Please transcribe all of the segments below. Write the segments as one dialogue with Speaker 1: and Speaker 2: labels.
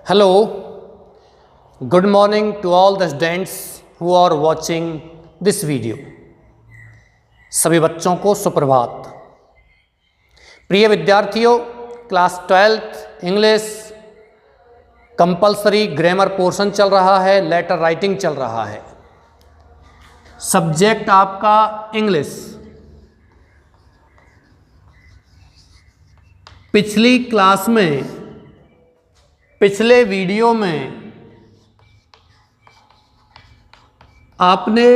Speaker 1: Hello, good morning to all the students who are watching this video. सभी बच्चों को सुप्रभात। प्रिय विद्यार्थियों, class 12th English compulsory grammar portion चल रहा है, लेटर राइटिंग चल रहा है। सब्जेक्ट आपका इंग्लिश। पिछली क्लास में, पिछले वीडियो में आपने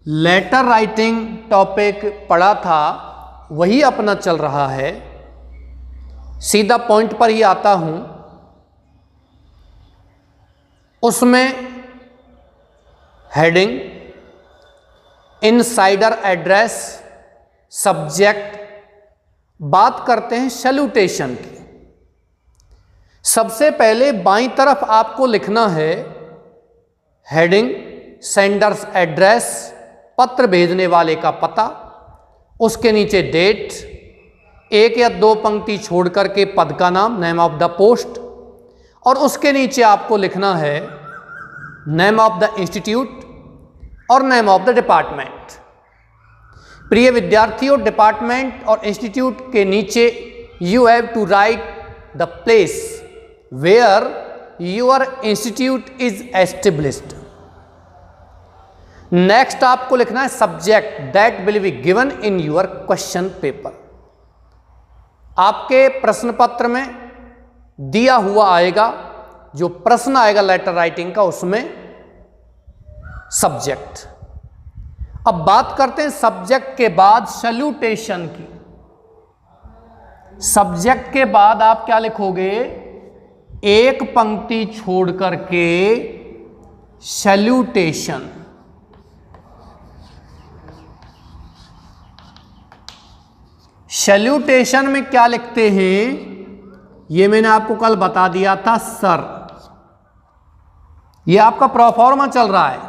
Speaker 1: लेटर राइटिंग टॉपिक पढ़ा था, वही अपना चल रहा है। सीधा पॉइंट पर ही आता हूं। उसमें हेडिंग, इनसाइडर एड्रेस, सब्जेक्ट, बात करते हैं सैल्यूटेशन की। सबसे पहले बाईं तरफ आपको लिखना है हेडिंग, सेंडर्स एड्रेस, पत्र भेजने वाले का पता, उसके नीचे डेट, एक या दो पंक्ति छोड़ करके पद का नाम, नेम ऑफ द पोस्ट, और उसके नीचे आपको लिखना है नेम ऑफ द इंस्टीट्यूट और नेम ऑफ द डिपार्टमेंट। प्रिय विद्यार्थियों, डिपार्टमेंट और इंस्टीट्यूट के नीचे you have to write the place where your institute is established. Next आपको लिखना है subject that will be given in your question paper. आपके प्रश्न पत्र में दिया हुआ आएगा, जो प्रश्न आएगा लेटर राइटिंग का, उसमें सब्जेक्ट। अब बात करते हैं सब्जेक्ट के बाद सैल्यूटेशन की। सब्जेक्ट के बाद आप क्या लिखोगे? एक पंक्ति छोड़ करके सैल्यूटेशन। सैल्यूटेशन में क्या लिखते हैं, ये मैंने आपको कल बता दिया था। सर, ये आपका प्रोफॉर्मा चल रहा है।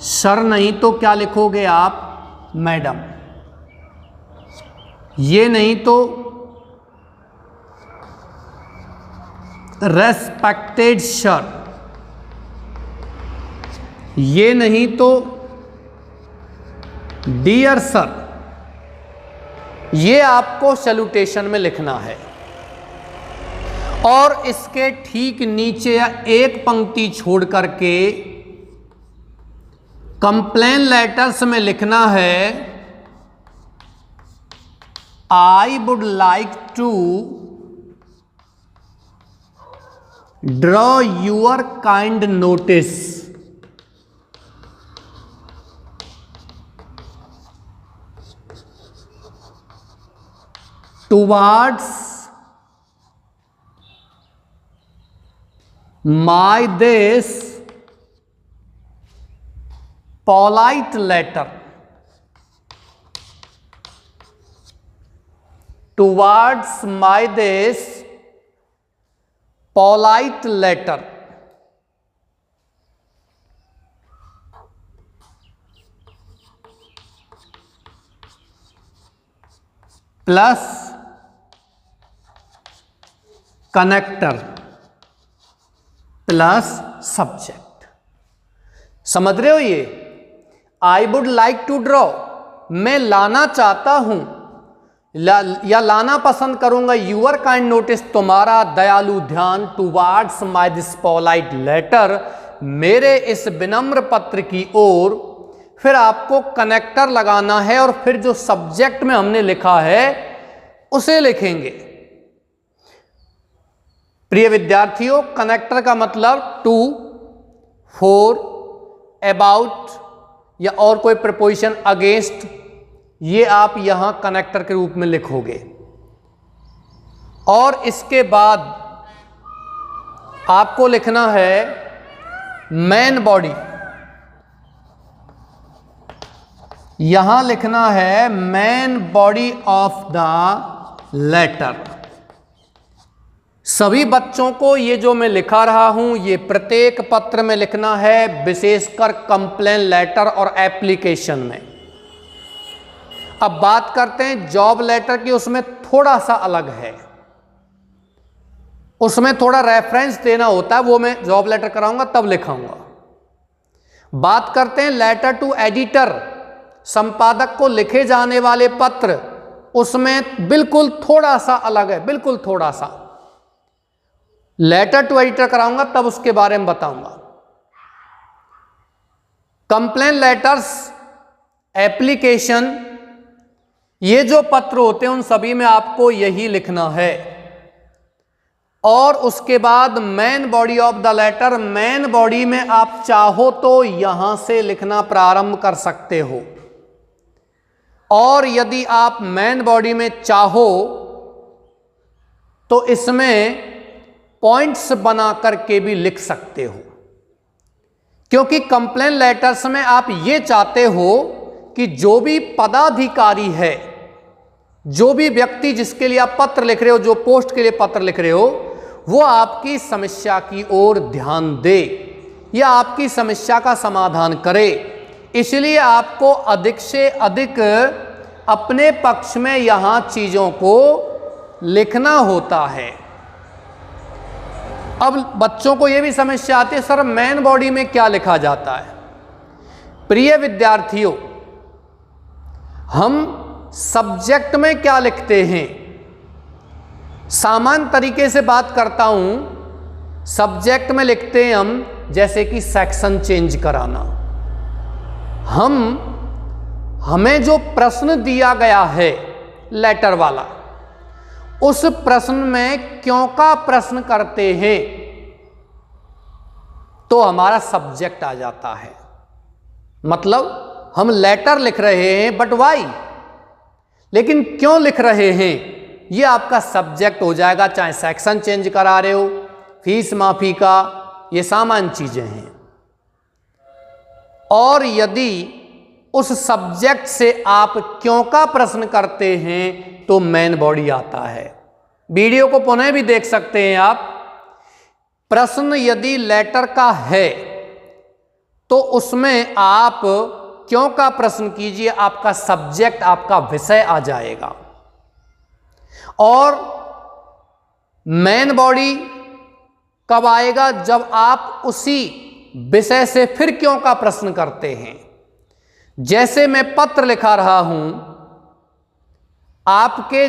Speaker 1: सर नहीं तो क्या लिखोगे आप? मैडम। ये नहीं तो रेस्पेक्टेड सर। ये नहीं तो डियर सर। ये आपको सैल्यूटेशन में लिखना है। और इसके ठीक नीचे या एक पंक्ति छोड़ करके कंप्लेन लेटर्स में लिखना है I would like to draw your kind notice towards my this polite letter, towards my this polite letter। Plus connector plus subject. समझ रहे हो? ये I would like to draw, मैं लाना चाहता हूं या लाना पसंद करूंगा, यूअर काइंड नोटिस, तुम्हारा दयालु ध्यान, towards my this polite letter, मेरे इस विनम्र पत्र की ओर। फिर आपको कनेक्टर लगाना है और फिर जो सब्जेक्ट में हमने लिखा है उसे लिखेंगे। प्रिय विद्यार्थियों, कनेक्टर का मतलब टू, फॉर, अबाउट या और कोई प्रीपोजिशन, अगेंस्ट, ये आप यहां कनेक्टर के रूप में लिखोगे। और इसके बाद आपको लिखना है मेन बॉडी। यहां लिखना है main body of the letter. सभी बच्चों को ये जो मैं लिखा रहा हूं, ये प्रत्येक पत्र में लिखना है, विशेषकर कंप्लेन लेटर और एप्लीकेशन में। अब बात करते हैं जॉब लेटर की, उसमें थोड़ा सा अलग है। उसमें थोड़ा रेफरेंस देना होता है, वो मैं जॉब लेटर कराऊंगा तब लिखाऊंगा। बात करते हैं लेटर टू एडिटर, संपादक को लिखे जाने वाले पत्र, उसमें बिल्कुल थोड़ा सा अलग है, बिल्कुल थोड़ा सा। लेटर टू एडिटर कराऊंगा तब उसके बारे में बताऊंगा। कंप्लेन लेटर्स, एप्लीकेशन, ये जो पत्र होते हैं उन सभी में आपको यही लिखना है। और उसके बाद main body of the letter, main body में आप चाहो तो यहां से लिखना प्रारंभ कर सकते हो, और यदि आप मेन बॉडी में चाहो तो इसमें पॉइंट्स बना करके भी लिख सकते हो, क्योंकि कंप्लेन लेटर्स में आप ये चाहते हो कि जो भी पदाधिकारी है, जो भी व्यक्ति जिसके लिए आप पत्र लिख रहे हो, जो पोस्ट के लिए पत्र लिख रहे हो, वो आपकी समस्या की ओर ध्यान दे या आपकी समस्या का समाधान करे। इसलिए आपको अधिक से अधिक अपने पक्ष में यहां चीजों को लिखना होता है। अब बच्चों को यह भी समस्या आती है, सर मेन बॉडी में क्या लिखा जाता है? प्रिय विद्यार्थियों, हम सब्जेक्ट में क्या लिखते हैं? सामान्य तरीके से बात करता हूं, सब्जेक्ट में लिखते हैं हम जैसे कि सेक्शन चेंज कराना। हमें जो प्रश्न दिया गया है लेटर वाला, उस प्रश्न में क्यों का प्रश्न करते हैं तो हमारा सब्जेक्ट आ जाता है। मतलब हम लेटर लिख रहे हैं बट वाई, लेकिन क्यों लिख रहे हैं ये आपका सब्जेक्ट हो जाएगा। चाहे सेक्शन चेंज करा रहे हो, फीस माफी का, ये सामान्य चीजें हैं। और यदि उस सब्जेक्ट से आप क्यों का प्रश्न करते हैं तो मेन बॉडी आता है। वीडियो को पुनः भी देख सकते हैं आप। प्रश्न यदि लेटर का है तो उसमें आप क्यों का प्रश्न कीजिए, आपका सब्जेक्ट, आपका विषय आ जाएगा। और मेन बॉडी कब आएगा? जब आप उसी विषय से फिर क्यों का प्रश्न करते हैं। जैसे मैं पत्र लिखा रहा हूं, आपके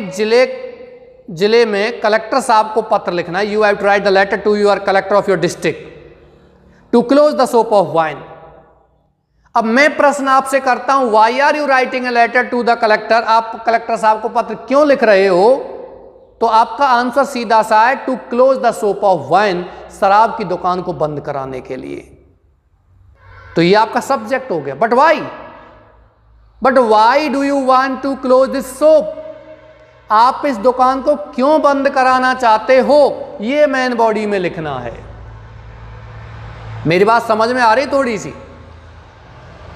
Speaker 1: जिले में कलेक्टर साहब को पत्र लिखना है। You have to write the letter to your collector of your district to close the shop of wine. अब मैं प्रश्न आपसे करता हूं, why are you writing a letter to the collector? आप कलेक्टर साहब को पत्र क्यों लिख रहे हो? तो आपका आंसर सीधा सा है, to close the shop of wine, शराब की दुकान को बंद कराने के लिए। तो ये आपका सब्जेक्ट हो गया। But why do you want to close this shop? आप इस दुकान को क्यों बंद कराना चाहते हो, ये मेन बॉडी में लिखना है। मेरी बात समझ में आ रही थोड़ी सी?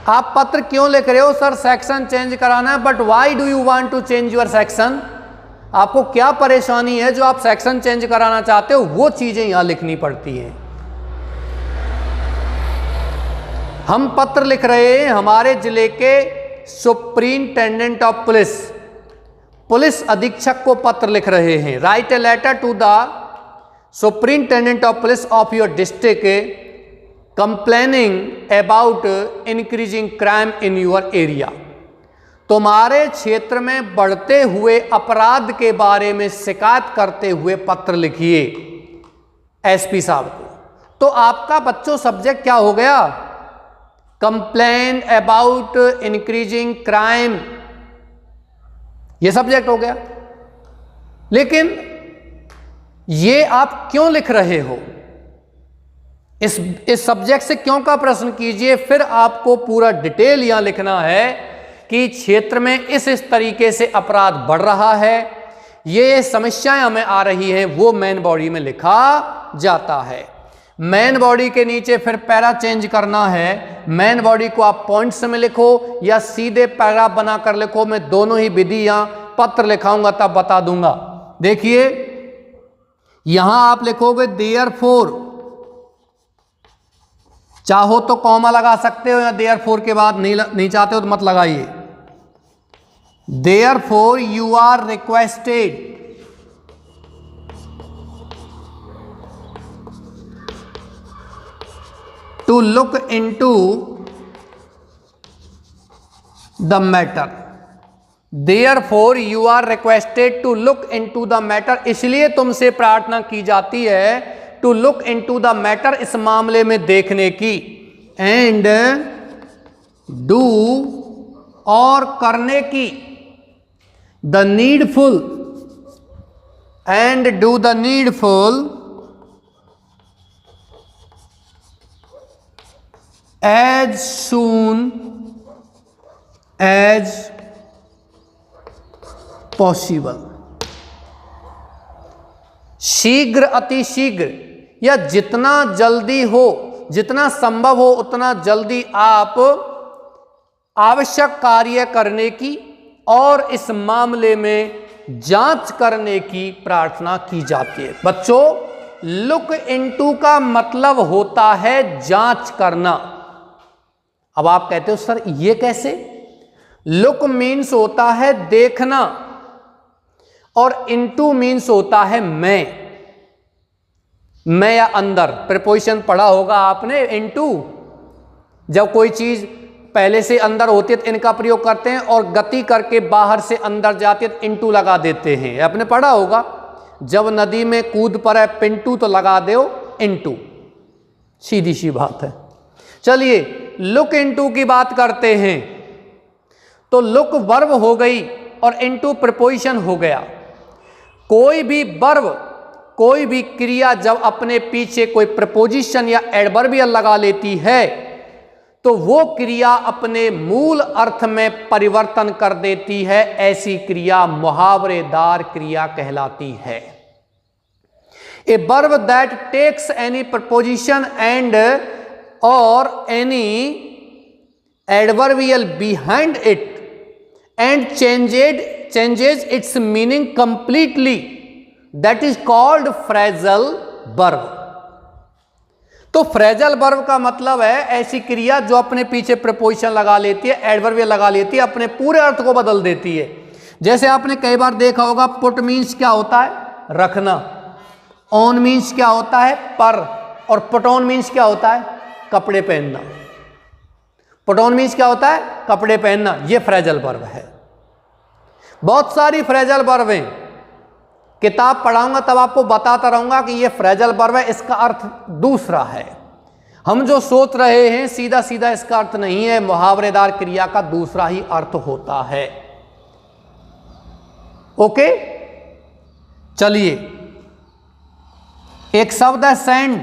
Speaker 1: आप पत्र क्यों लिख रहे हो? सर सेक्शन चेंज कराना है। But why do you want to change your section? आपको क्या परेशानी है जो आप सेक्शन चेंज कराना चाहते हो, वो चीजें यहां लिखनी पड़ती हैं। हम पत्र लिख रहे हैं हमारे जिले के सुप्रिंटेंडेंट ऑफ पुलिस अधीक्षक को पत्र लिख रहे हैं। Write a letter to the superintendent of police of your district complaining about increasing crime in your area. तुम्हारे क्षेत्र में बढ़ते हुए अपराध के बारे में शिकायत करते हुए पत्र लिखिए एसपी साहब को। तो आपका बच्चों सब्जेक्ट क्या हो गया? कंप्लेन अबाउट इंक्रीजिंग क्राइम, ये सब्जेक्ट हो गया। लेकिन ये आप क्यों लिख रहे हो? इस सब्जेक्ट से क्यों का प्रश्न कीजिए। फिर आपको पूरा डिटेल यहां लिखना है कि क्षेत्र में इस तरीके से अपराध बढ़ रहा है, ये समस्याएं हमें आ रही हैं, वो मेन बॉडी में लिखा जाता है। मेन बॉडी के नीचे फिर पैरा चेंज करना है। मेन बॉडी को आप पॉइंट्स में लिखो या सीधे पैराग्राफ बनाकर लिखो। मैं दोनों ही विधि यहां पत्र लिखाऊंगा तब बता दूंगा। देखिए यहां आप लिखोगे देयरफॉर, चाहो तो कॉमा लगा सकते हो या देयरफॉर के बाद नहीं चाहते हो तो मत लगाइए। Therefore you are requested to look into the matter, therefore you are requested to look into the matter, इसलिए तुमसे प्रार्थना की जाती है to look into the matter, इस मामले में देखने की, एंड डू और करने की, the needful and do the needful as soon as possible, शीघ्र अतिशीघ्र या जितना जल्दी हो, जितना संभव हो उतना जल्दी आप आवश्यक कार्य करने की और इस मामले में जांच करने की प्रार्थना की जाती है। बच्चों, लुक इनटू का मतलब होता है जांच करना। अब आप कहते हो सर ये कैसे? लुक मीन्स होता है देखना और इनटू मीन्स होता है मैं या अंदर। प्रीपोजिशन पढ़ा होगा आपने इनटू, जब कोई चीज पहले से अंदर होती है तो इनका प्रयोग करते हैं और गति करके बाहर से अंदर जाती है तो इनटू लगा देते हैं, आपने पढ़ा होगा। जब नदी में कूद पड़े पिंटू तो लगा दो इनटू, सीधी सी बात है। चलिए लुक इनटू की बात करते हैं। तो लुक वर्ब हो गई और इनटू प्रीपोजिशन हो गया। कोई भी वर्ब, कोई भी क्रिया जब अपने पीछे कोई प्रीपोजिशन या एडवर्बियल लगा लेती है तो वो क्रिया अपने मूल अर्थ में परिवर्तन कर देती है। ऐसी क्रिया मुहावरेदार क्रिया कहलाती है। A verb that takes any preposition and और any adverbial behind it and changes its meaning completely, that is called phrasal verb। तो फ्रेजल वर्ब का मतलब है ऐसी क्रिया जो अपने पीछे प्रीपोजिशन लगा लेती है, एडवर्बियल लगा लेती है, अपने पूरे अर्थ को बदल देती है। जैसे आपने कई बार देखा होगा, पुट मीन्स क्या होता है? रखना। ऑन मीन्स क्या होता है? पर। और पुट ऑन मीन्स क्या होता है? कपड़े पहनना। पुट ऑन मीन्स क्या होता है? कपड़े पहनना। यह फ्रेजल वर्ब है। बहुत सारी फ्रेजल वर्ब हैं, किताब पढ़ाऊंगा तब आपको बताता रहूंगा कि यह फ्रेजल वर्ब है, इसका अर्थ दूसरा है। हम जो सोच रहे हैं सीधा सीधा इसका अर्थ नहीं है, मुहावरेदार क्रिया का दूसरा ही अर्थ होता है। ओके, चलिए एक शब्द है सेंड।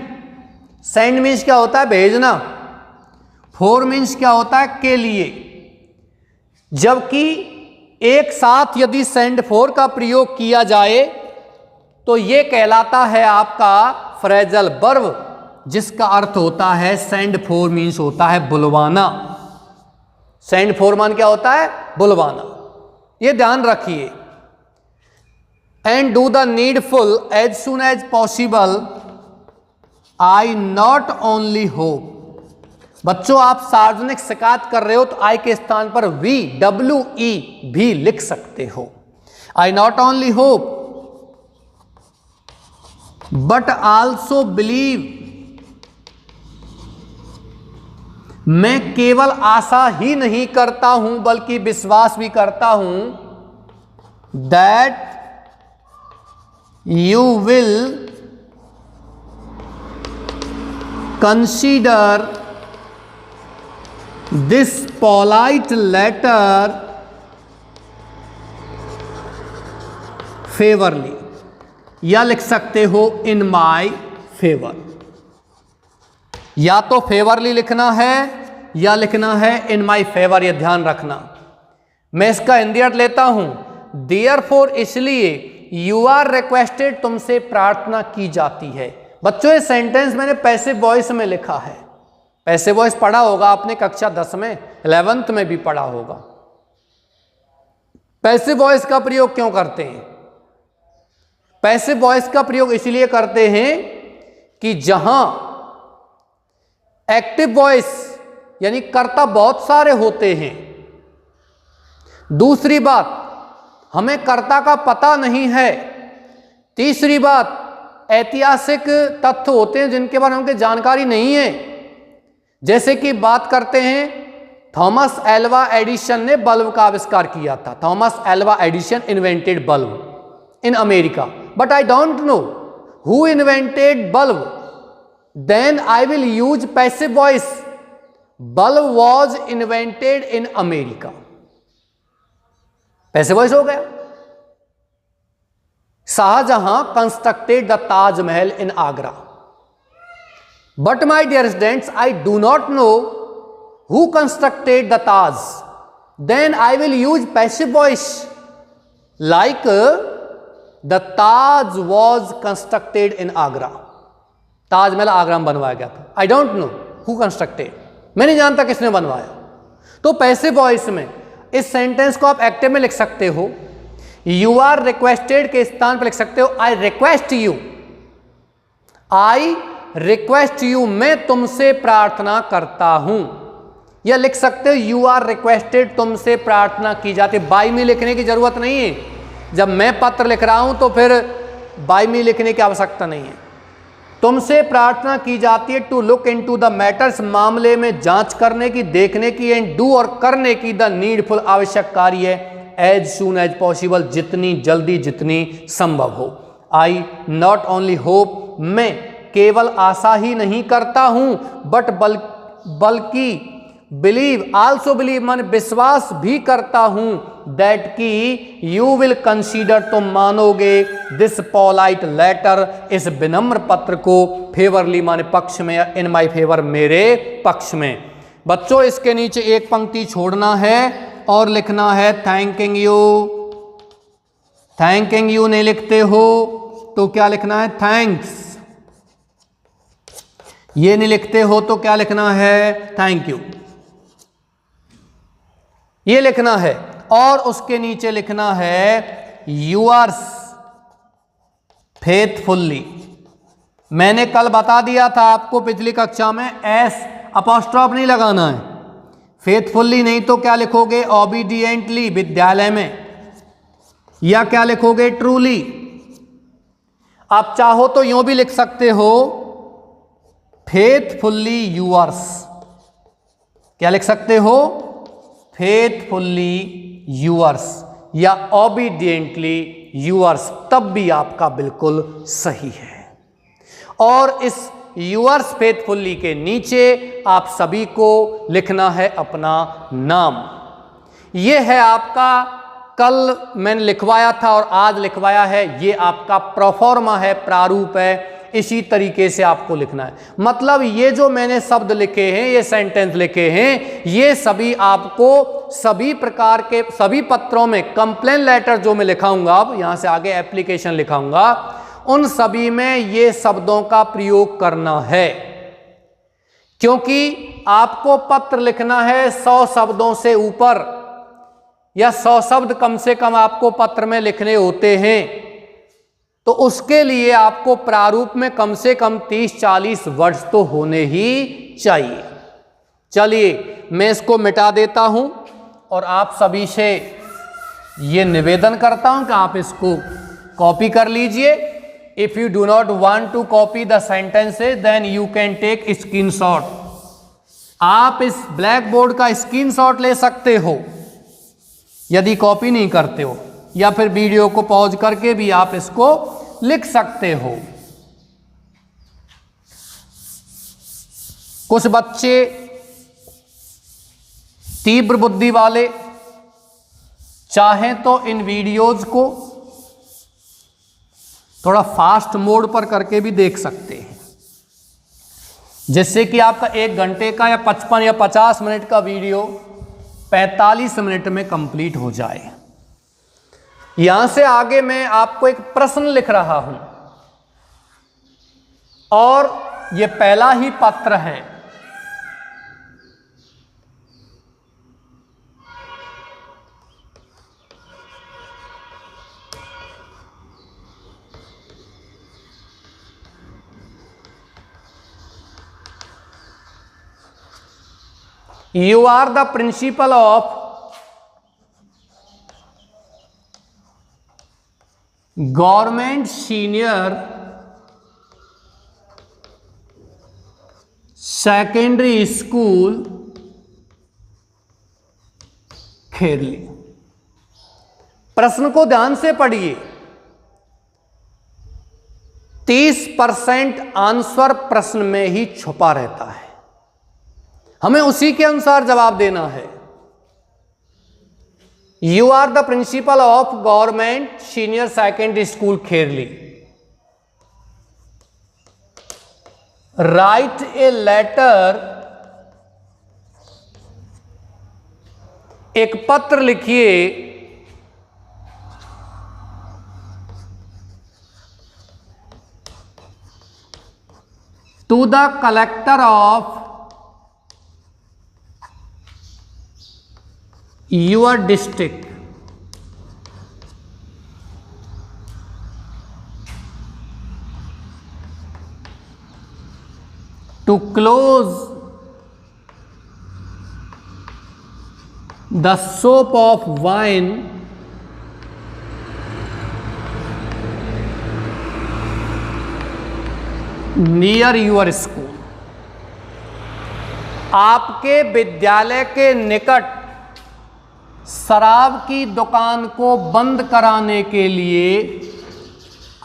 Speaker 1: सेंड मीन्स क्या होता है? भेजना। फॉर मीन्स क्या होता है? के लिए। जबकि एक साथ यदि सेंड फॉर का प्रयोग किया जाए तो यह कहलाता है आपका फ्रेजल वर्ब, जिसका अर्थ होता है सेंड फॉर मीन्स होता है बुलवाना। सेंड फॉर मान क्या होता है? बुलवाना। यह ध्यान रखिए। And do the needful as soon as possible, I not only hope. बच्चों, आप सार्वजनिक शिकायत कर रहे हो तो आई के स्थान पर VWE भी लिख सकते हो। I not only hope but also believe, मैं केवल आशा ही नहीं करता हूं बल्कि विश्वास भी करता हूं, that you will consider this polite letter favourably, या लिख सकते हो इन माई फेवर। या तो फेवरली लिखना है या लिखना है इन माई फेवर, यह ध्यान रखना। मैं इसका हिंदी अर्थ लेता हूं। देयरफॉर इसलिए, यू आर रिक्वेस्टेड तुमसे प्रार्थना की जाती है। बच्चों, ये सेंटेंस मैंने पैसिव वॉइस में लिखा है। पैसिव वॉइस पढ़ा होगा आपने कक्षा 10 में, 11th में भी पढ़ा होगा। पैसिव वॉइस का प्रयोग क्यों करते हैं? पैसिव वॉइस का प्रयोग इसलिए करते हैं कि जहां एक्टिव वॉइस यानी कर्ता बहुत सारे होते हैं। दूसरी बात, हमें कर्ता का पता नहीं है। तीसरी बात, ऐतिहासिक तथ्य होते हैं जिनके बारे में हमको जानकारी नहीं है। जैसे कि बात करते हैं, थॉमस एल्वा एडिसन ने बल्ब का आविष्कार किया था। Thomas Alva Edison invented bulb in America, but I don't know who invented bulb, then I will use passive voice. Bulb was invented in America, passive voice हो गया। Shahjahan constructed the Taj Mahal in Agra, but my dear students I do not know who constructed the Taj, then I will use passive voice like the Taj was constructed in Agra। Taj Mahal Agra में बनवाया गया था। I don't know who constructed, मैं नहीं जानता किसने बनवाया। तो पैसिव वॉइस में इस सेंटेंस को आप एक्टिव में लिख सकते हो, यू आर रिक्वेस्टेड के स्थान पर लिख सकते हो I request you, I request you, मैं तुमसे प्रार्थना करता हूं। या लिख सकते हो यू आर रिक्वेस्टेड, तुमसे प्रार्थना की जाती। बाय मी लिखने की जरूरत नहीं है। जब मैं पत्र लिख रहा हूं तो फिर बाय मी लिखने की आवश्यकता नहीं है। तुमसे प्रार्थना की जाती है to look into the matters, मामले में जांच करने की, देखने की, एंड डू और करने की द नीडफुल, आवश्यक कार्य, एज सून एज पॉसिबल, जितनी जल्दी जितनी संभव हो। आई नॉट ओनली होप, मैं केवल आशा ही नहीं करता हूं, बट बल्कि बिलीव, आल्सो बिलीव, मन विश्वास भी करता हूं, दैट की यू विल कंसीडर, तुम मानोगे, दिस पोलाइट लेटर, इस विनम्र पत्र को, फेवरली माने पक्ष में, इन माई फेवर, मेरे पक्ष में। बच्चों इसके नीचे एक पंक्ति छोड़ना है और लिखना है थैंकिंग यू। थैंकिंग यू नहीं लिखते हो तो क्या लिखना है, थैंक्स। ये नहीं लिखते हो तो क्या लिखना है, थैंक यू, ये लिखना है। और उसके नीचे लिखना है यूअर्स फेथफुल्ली। मैंने कल बता दिया था आपको पिछली कक्षा में, एस अपॉस्ट्रोफ नहीं लगाना है। फेथफुल्ली नहीं तो क्या लिखोगे, ओबीडियंटली, विद्यालय में, या क्या लिखोगे, ट्रूली। आप चाहो तो यूं भी लिख सकते हो, फेथफुल्ली यूअर्स। क्या लिख सकते हो, फेथफुल्ली यूअर्स या ओबीडियंटली यूअर्स, तब भी आपका बिल्कुल सही है। और इस यूअर्स फेथफुल्ली के नीचे आप सभी को लिखना है अपना नाम। यह है आपका, कल मैंने लिखवाया था और आज लिखवाया है, ये आपका प्रोफॉर्मा है, प्रारूप है। इसी तरीके से आपको लिखना है। मतलब ये जो मैंने शब्द लिखे हैं, ये सेंटेंस लिखे हैं, ये सभी आपको सभी प्रकार के, सभी पत्रों में, कंप्लेन लेटर जो मैं लिखाऊंगा, अब यहां से आगे एप्लीकेशन लिखाऊंगा, उन सभी में ये शब्दों का प्रयोग करना है। क्योंकि आपको पत्र लिखना है 100 शब्दों से ऊपर, या 100 शब्द कम से कम आपको पत्र में लिखने होते हैं। तो उसके लिए आपको प्रारूप में कम से कम 30-40 वर्ड्स तो होने ही चाहिए। चलिए मैं इसको मिटा देता हूं और आप सभी से ये निवेदन करता हूं कि आप इसको कॉपी कर लीजिए। If you do not want to copy the sentences then you can take screenshot. आप इस ब्लैक बोर्ड का स्क्रीनशॉट ले सकते हो यदि कॉपी नहीं करते हो, या फिर वीडियो को पॉज करके भी आप इसको लिख सकते हो। कुछ बच्चे तीव्र बुद्धि वाले चाहें तो इन वीडियोज को थोड़ा फास्ट मोड पर करके भी देख सकते हैं, जिससे कि आपका 1 घंटे का या 55 या 50 मिनट का वीडियो 45 मिनट में कंप्लीट हो जाए। यहां से आगे मैं आपको एक प्रश्न लिख रहा हूं और यह पहला ही पत्र है। You are the principal of Government Senior secondary school Kherli. प्रश्न को ध्यान से पढ़िए। 30% आंसर प्रश्न में ही छुपा रहता है, हमें उसी के अनुसार जवाब देना है। You are the principal of government senior secondary school Kherli. Write a letter, एक पत्र लिखिए to the collector of your district to close the shop of wine near your school। आपके विद्यालय के निकट शराब की दुकान को बंद कराने के लिए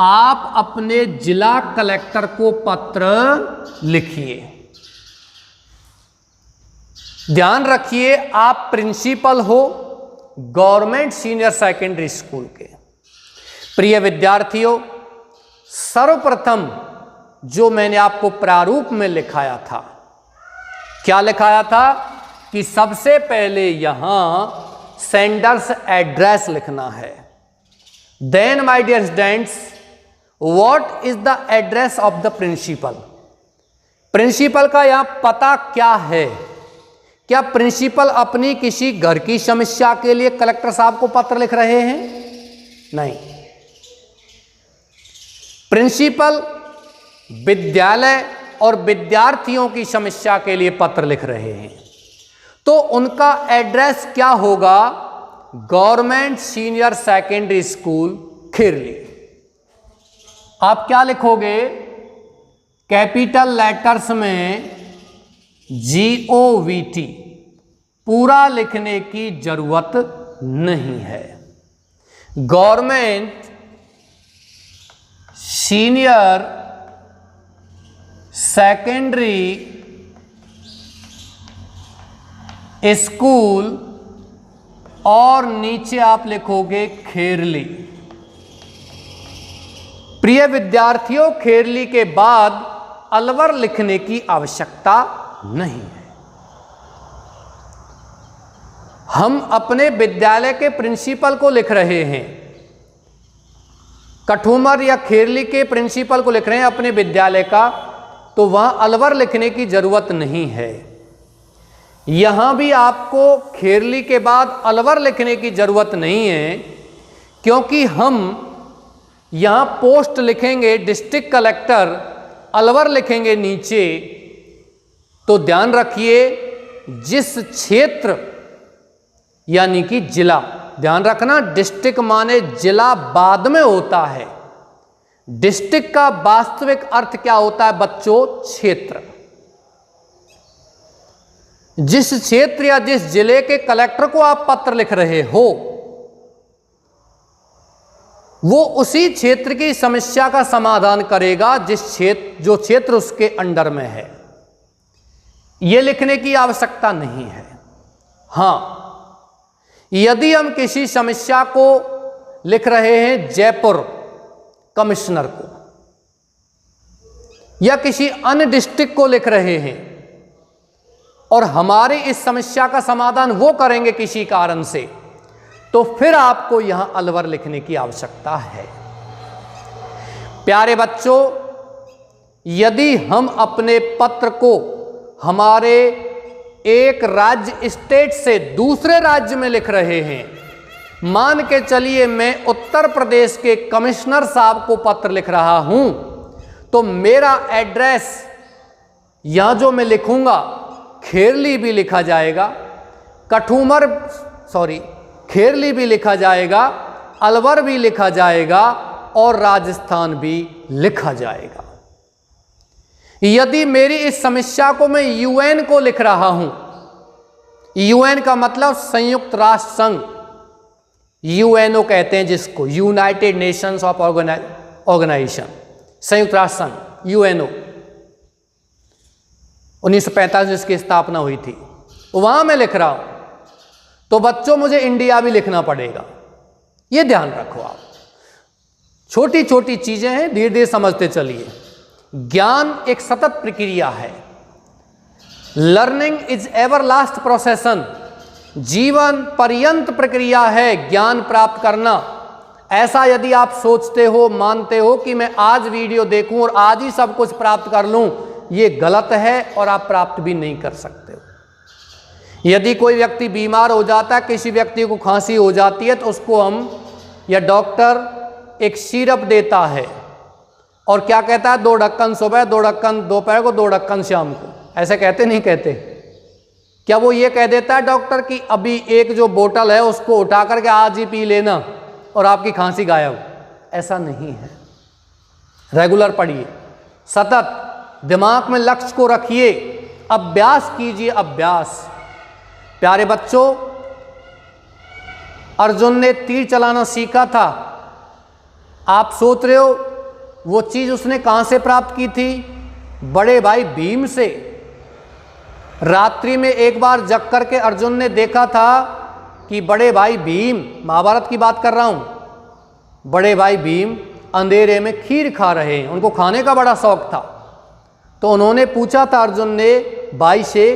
Speaker 1: आप अपने जिला कलेक्टर को पत्र लिखिए। ध्यान रखिए, आप प्रिंसिपल हो गवर्नमेंट सीनियर सेकेंडरी स्कूल के। प्रिय विद्यार्थियों, सर्वप्रथम जो मैंने आपको प्रारूप में लिखाया था, क्या लिखाया था कि सबसे पहले यहां सेंडर्स एड्रेस लिखना है। Then my dear students, what is the address of the principal. Principal का यहां पता क्या है? क्या प्रिंसिपल अपनी किसी घर की समस्या के लिए कलेक्टर साहब को पत्र लिख रहे हैं? नहीं, प्रिंसिपल विद्यालय और विद्यार्थियों की समस्या के लिए पत्र लिख रहे हैं, तो उनका एड्रेस क्या होगा? Government senior secondary school Kherli. आप क्या लिखोगे? कैपिटल लेटर्स में GOVT, पूरा लिखने की जरूरत नहीं है। गवर्नमेंट सीनियर सेकेंडरी स्कूल और नीचे आप लिखोगे खेरली। प्रिय विद्यार्थियों, खेरली के बाद अलवर लिखने की आवश्यकता नहीं है। हम अपने विद्यालय के प्रिंसिपल को लिख रहे हैं, कठूमर या खेरली के प्रिंसिपल को लिख रहे हैं अपने विद्यालय का, तो वहां अलवर लिखने की जरूरत नहीं है। यहां भी आपको खेरली के बाद अलवर लिखने की जरूरत नहीं है, क्योंकि हम यहां पोस्ट लिखेंगे डिस्ट्रिक्ट कलेक्टर, अलवर लिखेंगे नीचे। तो ध्यान रखिए, जिस क्षेत्र यानी कि जिला, ध्यान रखना डिस्ट्रिक्ट माने जिला बाद में होता है। डिस्ट्रिक्ट का वास्तविक अर्थ क्या होता है बच्चों? क्षेत्र। जिस क्षेत्र या जिस जिले के कलेक्टर को आप पत्र लिख रहे हो, वो उसी क्षेत्र की समस्या का समाधान करेगा जो क्षेत्र उसके अंडर में है। यह लिखने की आवश्यकता नहीं है। हां, यदि हम किसी समस्या को लिख रहे हैं जयपुर कमिश्नर को या किसी अन्य डिस्ट्रिक्ट को लिख रहे हैं और हमारी इस समस्या का समाधान वो करेंगे किसी कारण से, तो फिर आपको यहां अलवर लिखने की आवश्यकता है। प्यारे बच्चों, यदि हम अपने पत्र को हमारे एक राज्य स्टेट से दूसरे राज्य में लिख रहे हैं, मान के चलिए मैं उत्तर प्रदेश के कमिश्नर साहब को पत्र लिख रहा हूं, तो मेरा एड्रेस यहां जो मैं लिखूंगा खेरली भी लिखा जाएगा, खेरली भी लिखा जाएगा, अलवर भी लिखा जाएगा और राजस्थान भी लिखा जाएगा। यदि मेरी इस समस्या को मैं यूएन को लिख रहा हूं, यूएन का मतलब संयुक्त राष्ट्र संघ, यूएनओ कहते हैं जिसको, यूनाइटेड नेशंस ऑफ ऑर्गेनाइजेशन, संयुक्त राष्ट्र संघ यूएनओ, 1945 में इसकी स्थापना हुई थी, वहां मैं लिख रहा हूं, तो बच्चों मुझे इंडिया भी लिखना पड़ेगा। ये ध्यान रखो आप, छोटी छोटी चीजें हैं, धीरे धीरे समझते चलिए। ज्ञान एक सतत प्रक्रिया है। लर्निंग इज एवरलास्ट प्रोसेसन, जीवन पर्यंत प्रक्रिया है ज्ञान प्राप्त करना। ऐसा यदि आप सोचते हो, मानते हो कि मैं आज वीडियो देखूं और आज ही सब कुछ प्राप्त कर लूं, ये गलत है और आप प्राप्त भी नहीं कर सकते हो। यदि कोई व्यक्ति बीमार हो जाता है, किसी व्यक्ति को खांसी हो जाती है, तो उसको हम या डॉक्टर एक सिरप देता है और क्या कहता है, 2 ढक्कन सुबह, 2 ढक्कन दोपहर को, 2 ढक्कन शाम को। ऐसे कहते नहीं कहते? क्या वो ये कह देता है डॉक्टर कि अभी एक जो बोतल है उसको उठा करके आज ही पी लेना और आपकी खांसी गायब? ऐसा नहीं है। रेगुलर पढ़िए, सतत दिमाग में लक्ष्य को रखिए, अभ्यास कीजिए, अभ्यास। प्यारे बच्चों, अर्जुन ने तीर चलाना सीखा था। आप सोच रहे हो वो चीज उसने कहां से प्राप्त की थी? बड़े भाई भीम से। रात्रि में एक बार जग करके अर्जुन ने देखा था कि बड़े भाई भीम, महाभारत की बात कर रहा हूं, बड़े भाई भीम अंधेरे में खीर खा रहे हैं, उनको खाने का बड़ा शौक था। तो उन्होंने पूछा था अर्जुन ने भाई से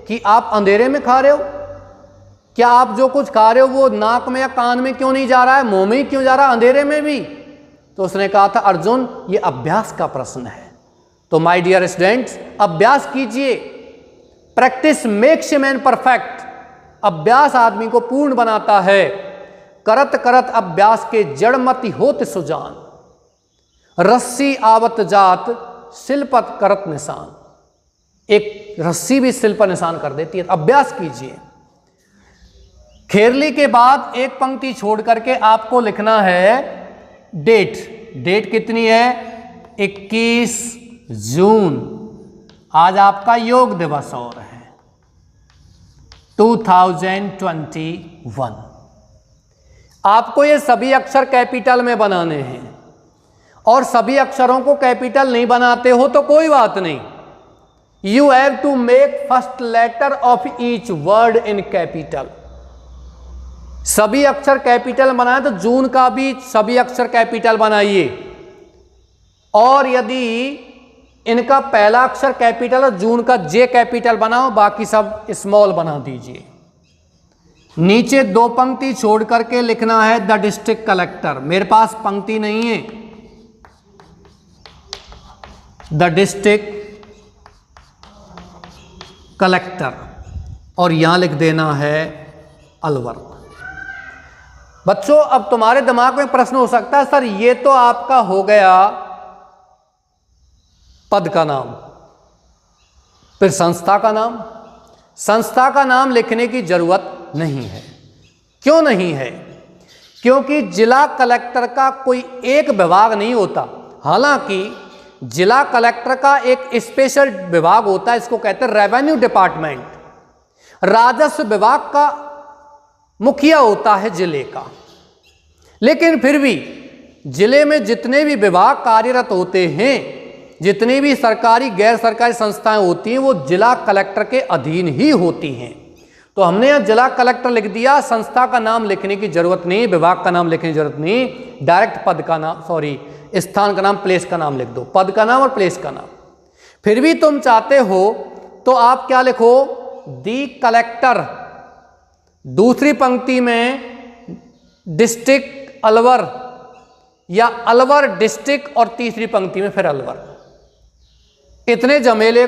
Speaker 1: कि आप अंधेरे में खा रहे हो, क्या आप जो कुछ खा रहे हो वो नाक में या कान में क्यों नहीं जा रहा है, मुंह में ही क्यों जा रहा है, अंधेरे में भी? तो उसने कहा था अर्जुन ये अभ्यास का प्रश्न है। तो माय डियर स्टूडेंट्स, अभ्यास कीजिए। Practice makes a man perfect. अभ्यास आदमी को पूर्ण बनाता है। करत करत अभ्यास के जड़मति होत सुजान, रस्सी आवत जात शिल्पत करत निशान। एक रस्सी भी शिल्प निशान कर देती है। अभ्यास कीजिए। खेरली के बाद एक पंक्ति छोड़ करके आपको लिखना है डेट। डेट कितनी है? 21 जून। आज आपका योग दिवस और है 2021। आपको ये सभी अक्षर कैपिटल में बनाने हैं और सभी अक्षरों को कैपिटल नहीं बनाते हो तो कोई बात नहीं। You have to make first letter of each word in capital. सभी अक्षर कैपिटल बनाए तो जून का भी सभी अक्षर कैपिटल बनाइए, और यदि इनका पहला अक्षर कैपिटल और जून का जे कैपिटल बनाओ, बाकी सब स्मॉल बना दीजिए। नीचे 2 पंक्ति छोड़ करके लिखना है द डिस्ट्रिक्ट कलेक्टर। मेरे पास पंक्ति नहीं है। द डिस्ट्रिक्ट कलेक्टर, और यहां लिख देना है अलवर। बच्चों, अब तुम्हारे दिमाग में प्रश्न हो सकता है, सर ये तो आपका हो गया पद का नाम, फिर संस्था का नाम। संस्था का नाम लिखने की जरूरत नहीं है। क्यों नहीं है? क्योंकि जिला कलेक्टर का कोई एक विभाग नहीं होता। हालांकि जिला कलेक्टर का एक स्पेशल विभाग होता है, इसको कहते हैं रेवेन्यू डिपार्टमेंट। राजस्व विभाग का मुखिया होता है जिले का। लेकिन फिर भी जिले में जितने भी विभाग कार्यरत होते हैं, जितनी भी सरकारी गैर सरकारी संस्थाएं होती हैं, वो जिला कलेक्टर के अधीन ही होती हैं। तो हमने यहां जिला कलेक्टर लिख दिया। संस्था का नाम लिखने की जरूरत नहीं, विभाग का नाम लिखने की जरूरत नहीं। डायरेक्ट पद का नाम, स्थान का नाम, प्लेस का नाम लिख दो। पद का नाम और प्लेस का नाम। फिर भी तुम चाहते हो तो आप क्या लिखो? दी कलेक्टर। दूसरी पंक्ति में डिस्ट्रिक्ट अलवर या अलवर डिस्ट्रिक्ट, और तीसरी पंक्ति में फिर अलवर। इतने झमेले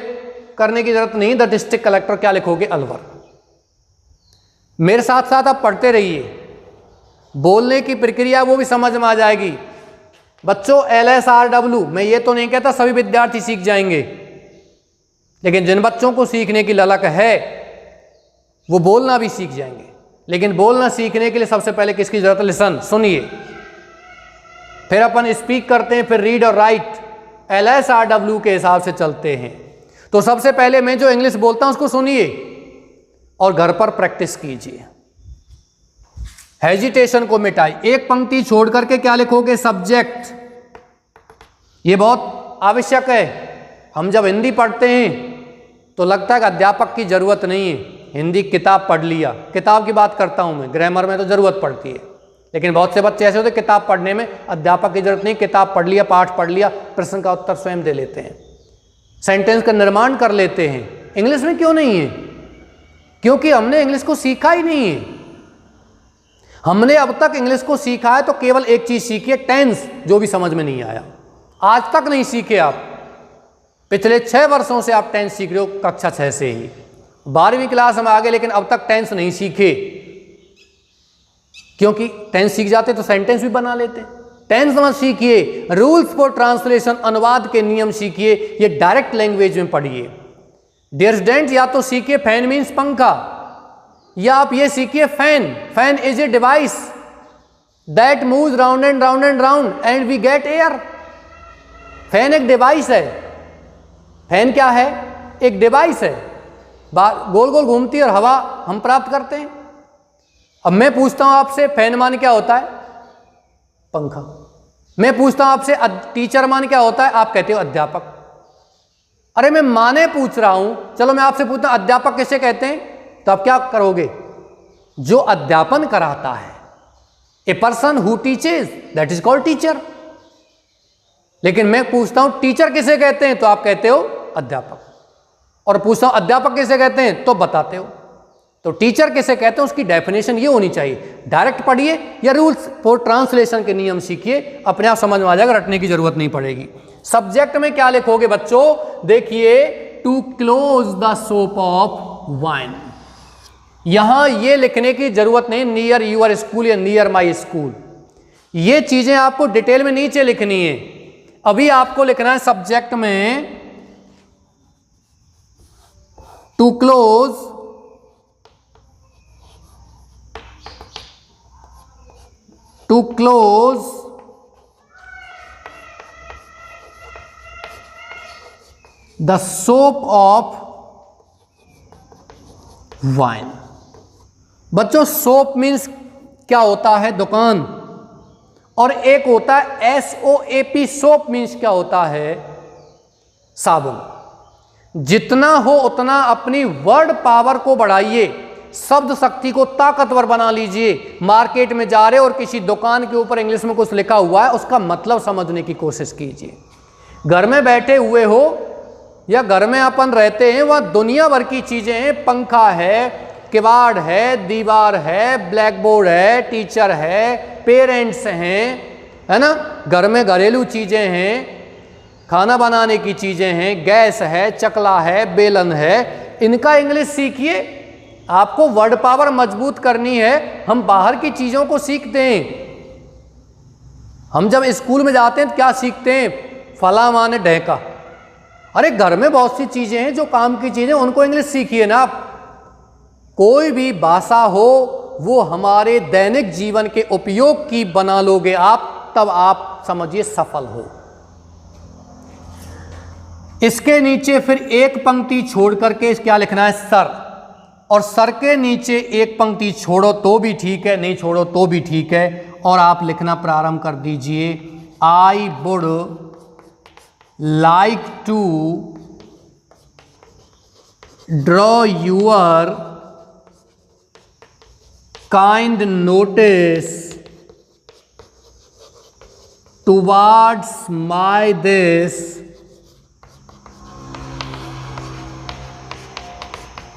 Speaker 1: करने की जरूरत नहीं। द डिस्ट्रिक्ट कलेक्टर क्या लिखोगे? अलवर। मेरे साथ साथ आप पढ़ते रहिए, बोलने की प्रक्रिया वो भी समझ में आ जाएगी। बच्चों, LSRW, मैं ये तो नहीं कहता सभी विद्यार्थी सीख जाएंगे, लेकिन जिन बच्चों को सीखने की ललक है वो बोलना भी सीख जाएंगे। लेकिन बोलना सीखने के लिए सबसे पहले किसकी जरूरत है? लिसन, सुनिए। फिर अपन स्पीक करते हैं, फिर रीड और राइट, LSRW के हिसाब से चलते हैं। तो सबसे पहले मैं जो इंग्लिश बोलता हूं उसको सुनिए और घर पर प्रैक्टिस कीजिए। हेजिटेशन को मिटाइए। एक पंक्ति छोड़ करके क्या लिखोगे? सब्जेक्ट। ये बहुत आवश्यक है। हम जब हिंदी पढ़ते हैं तो लगता है कि अध्यापक की जरूरत नहीं है, हिंदी किताब पढ़ लिया। किताब की बात करता हूं मैं, ग्रामर में तो जरूरत पड़ती है, लेकिन बहुत से बच्चे ऐसे होते हैं किताब पढ़ने में अध्यापक की जरूरत नहीं, किताब पढ़ लिया, पाठ पढ़ लिया, प्रश्न का उत्तर स्वयं दे लेते हैं, सेंटेंस का निर्माण कर लेते हैं। इंग्लिश में क्यों नहीं है? क्योंकि हमने इंग्लिश को सीखा ही नहीं है। हमने अब तक इंग्लिश को सीखा है तो केवल एक चीज सीखी है, टेंस, जो भी समझ में नहीं आया। आज तक नहीं सीखे आप। पिछले 6 वर्षों से आप टेंस सीख रहे हो, कक्षा 6 से ही। 12वीं क्लास में आ गए लेकिन अब तक टेंस नहीं सीखे, क्योंकि टेंस सीख जाते तो सेंटेंस भी बना लेते। टेंस मत सीखिए, रूल्स फॉर ट्रांसलेशन, अनुवाद के नियम सीखिए, ये डायरेक्ट लैंग्वेज में पढ़िए। डियर स्टूडेंट, या तो सीखिए फैन मीन्स पंखा, या आप ये सीखिए fan. Fan is a device that moves round and round and round and we get air. Fan एक डिवाइस है। फैन क्या है? एक डिवाइस है, गोल गोल घूमती है और हवा हम प्राप्त करते हैं। अब मैं पूछता हूं आपसे, फैन मान क्या होता है? पंखा। मैं पूछता हूं आपसे, टीचर मान क्या होता है? आप कहते हो अध्यापक। अरे मैं माने पूछ रहा हूं, चलो मैं आपसे पूछता हूं अध्यापक किसे कहते हैं? तो आप क्या करोगे? जो अध्यापन कराता है। A person who teaches, that is called teacher. लेकिन मैं पूछता हूं टीचर किसे कहते हैं? तो आप कहते हो अध्यापक। और पूछता हूं अध्यापक किसे कहते हैं? तो बताते हो। तो टीचर किसे कहते हैं उसकी डेफिनेशन ये होनी चाहिए। डायरेक्ट पढ़िए या रूल्स फॉर ट्रांसलेशन के नियम सीखिए, अपने आप समझ में आ जाएगा, रटने की जरूरत नहीं पड़ेगी। सब्जेक्ट में क्या लिखोगे बच्चों? देखिए, to close the shop of wine. यहां ये लिखने की जरूरत नहीं नियर यूर स्कूल या नियर माई स्कूल। ये चीजें आपको डिटेल में नीचे लिखनी है। अभी आपको लिखना है सब्जेक्ट में to close the shop of wine. बच्चों, सोप मीन्स क्या होता है? दुकान। और एक होता है SOAP, सोप मीन्स क्या होता है? साबुन। जितना हो उतना अपनी वर्ड पावर को बढ़ाइए, शब्द शक्ति को ताकतवर बना लीजिए। मार्केट में जा रहे और किसी दुकान के ऊपर इंग्लिश में कुछ लिखा हुआ है, उसका मतलब समझने की कोशिश कीजिए। घर में बैठे हुए हो या घर में अपन रहते हैं, वह दुनिया भर की चीजें हैं। पंखा है, किवाड़ है, दीवार है, ब्लैक बोर्ड है, टीचर है, पेरेंट्स हैं, है ना, घर में घरेलू चीजें हैं, खाना बनाने की चीजें हैं, गैस है, चकला है, बेलन है। इनका इंग्लिश सीखिए। आपको वर्ड पावर मजबूत करनी है। हम बाहर की चीजों को सीखते हैं। हम जब स्कूल में जाते हैं तो क्या सीखते हैं? फला माने ढेका। अरे घर में बहुत सी चीजें हैं जो काम की चीजें, उनको इंग्लिश सीखिए ना आप। कोई भी भाषा हो वो हमारे दैनिक जीवन के उपयोग की बना लोगे आप, तब आप समझिए सफल हो। इसके नीचे फिर एक पंक्ति छोड़ करके क्या लिखना है? सर। और सर के नीचे एक पंक्ति छोड़ो तो भी ठीक है, नहीं छोड़ो तो भी ठीक है। और आप लिखना प्रारंभ कर दीजिए, I would like to draw your kind notice towards my this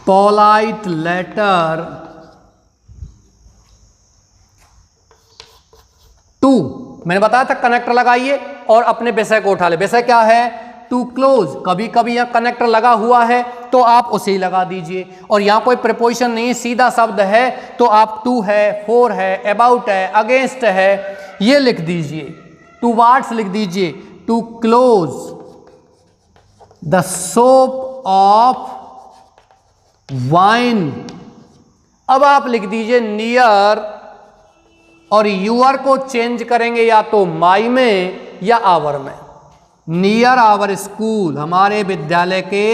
Speaker 1: polite letter to। मैंने बताया था कनेक्टर लगाइए और अपने विषय को उठा ले। विषय क्या है? To close. कभी कभी यहां कनेक्टर लगा हुआ है तो आप उसे ही लगा दीजिए। और यहां कोई प्रीपोजिशन नहीं, सीधा शब्द है तो आप टू है, फोर है, अबाउट है, अगेंस्ट है, ये लिख दीजिए। टू वार्ड्स लिख दीजिए, to close the shop of wine. अब आप लिख दीजिए नियर, और यूर को चेंज करेंगे या तो माई में या आवर में। नियर आवर स्कूल, हमारे विद्यालय के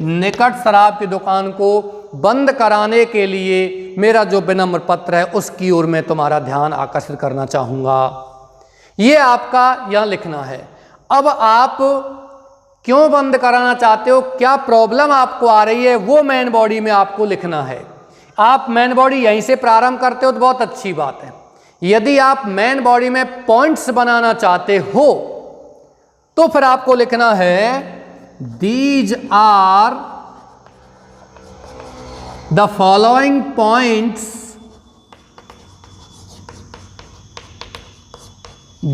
Speaker 1: निकट शराब की दुकान को बंद कराने के लिए मेरा जो विनम्र पत्र है उसकी ओर मैं तुम्हारा ध्यान आकर्षित करना चाहूँगा। ये आपका यहाँ लिखना है। अब आप क्यों बंद कराना चाहते हो, क्या प्रॉब्लम आपको आ रही है, वो मेन बॉडी में आपको लिखना है। आप मेन बॉडी यहीं से प्रारंभ करते हो तो बहुत अच्छी बात है। यदि आप मेन बॉडी में पॉइंट्स बनाना चाहते हो तो फिर आपको लिखना है these are the following points,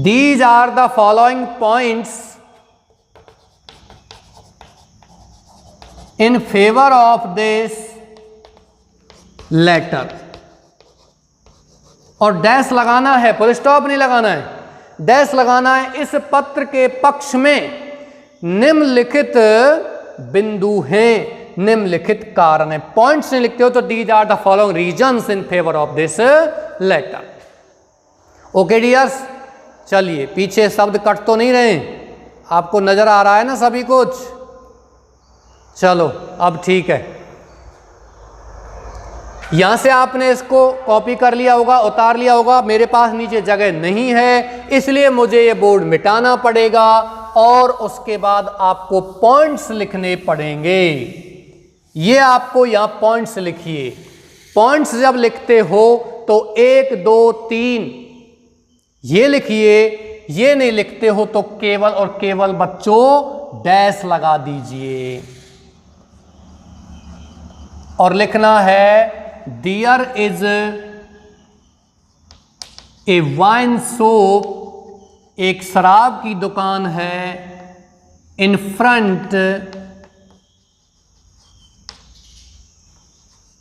Speaker 1: these are the following points in favour of this letter. और डैश लगाना है, फुल स्टॉप नहीं लगाना है, डैश लगाना है। इस पत्र के पक्ष में निम्नलिखित बिंदु हैं, निम्नलिखित कारण है। पॉइंट्स नहीं लिखते हो तो these are the following reasons in favour of this letter. Okay dears, चलिए पीछे शब्द कट तो नहीं रहे, आपको नजर आ रहा है ना सभी कुछ। चलो अब ठीक है, यहां से आपने इसको कॉपी कर लिया होगा, उतार लिया होगा। मेरे पास नीचे जगह नहीं है इसलिए मुझे ये बोर्ड मिटाना पड़ेगा और उसके बाद आपको पॉइंट्स लिखने पड़ेंगे। ये आपको यहां पॉइंट्स लिखिए। पॉइंट्स जब लिखते हो तो 1 2 3 ये लिखिए। ये नहीं लिखते हो तो केवल और केवल बच्चों डैश लगा दीजिए और लिखना है There is a wine shop, एक शराब की दुकान है, in front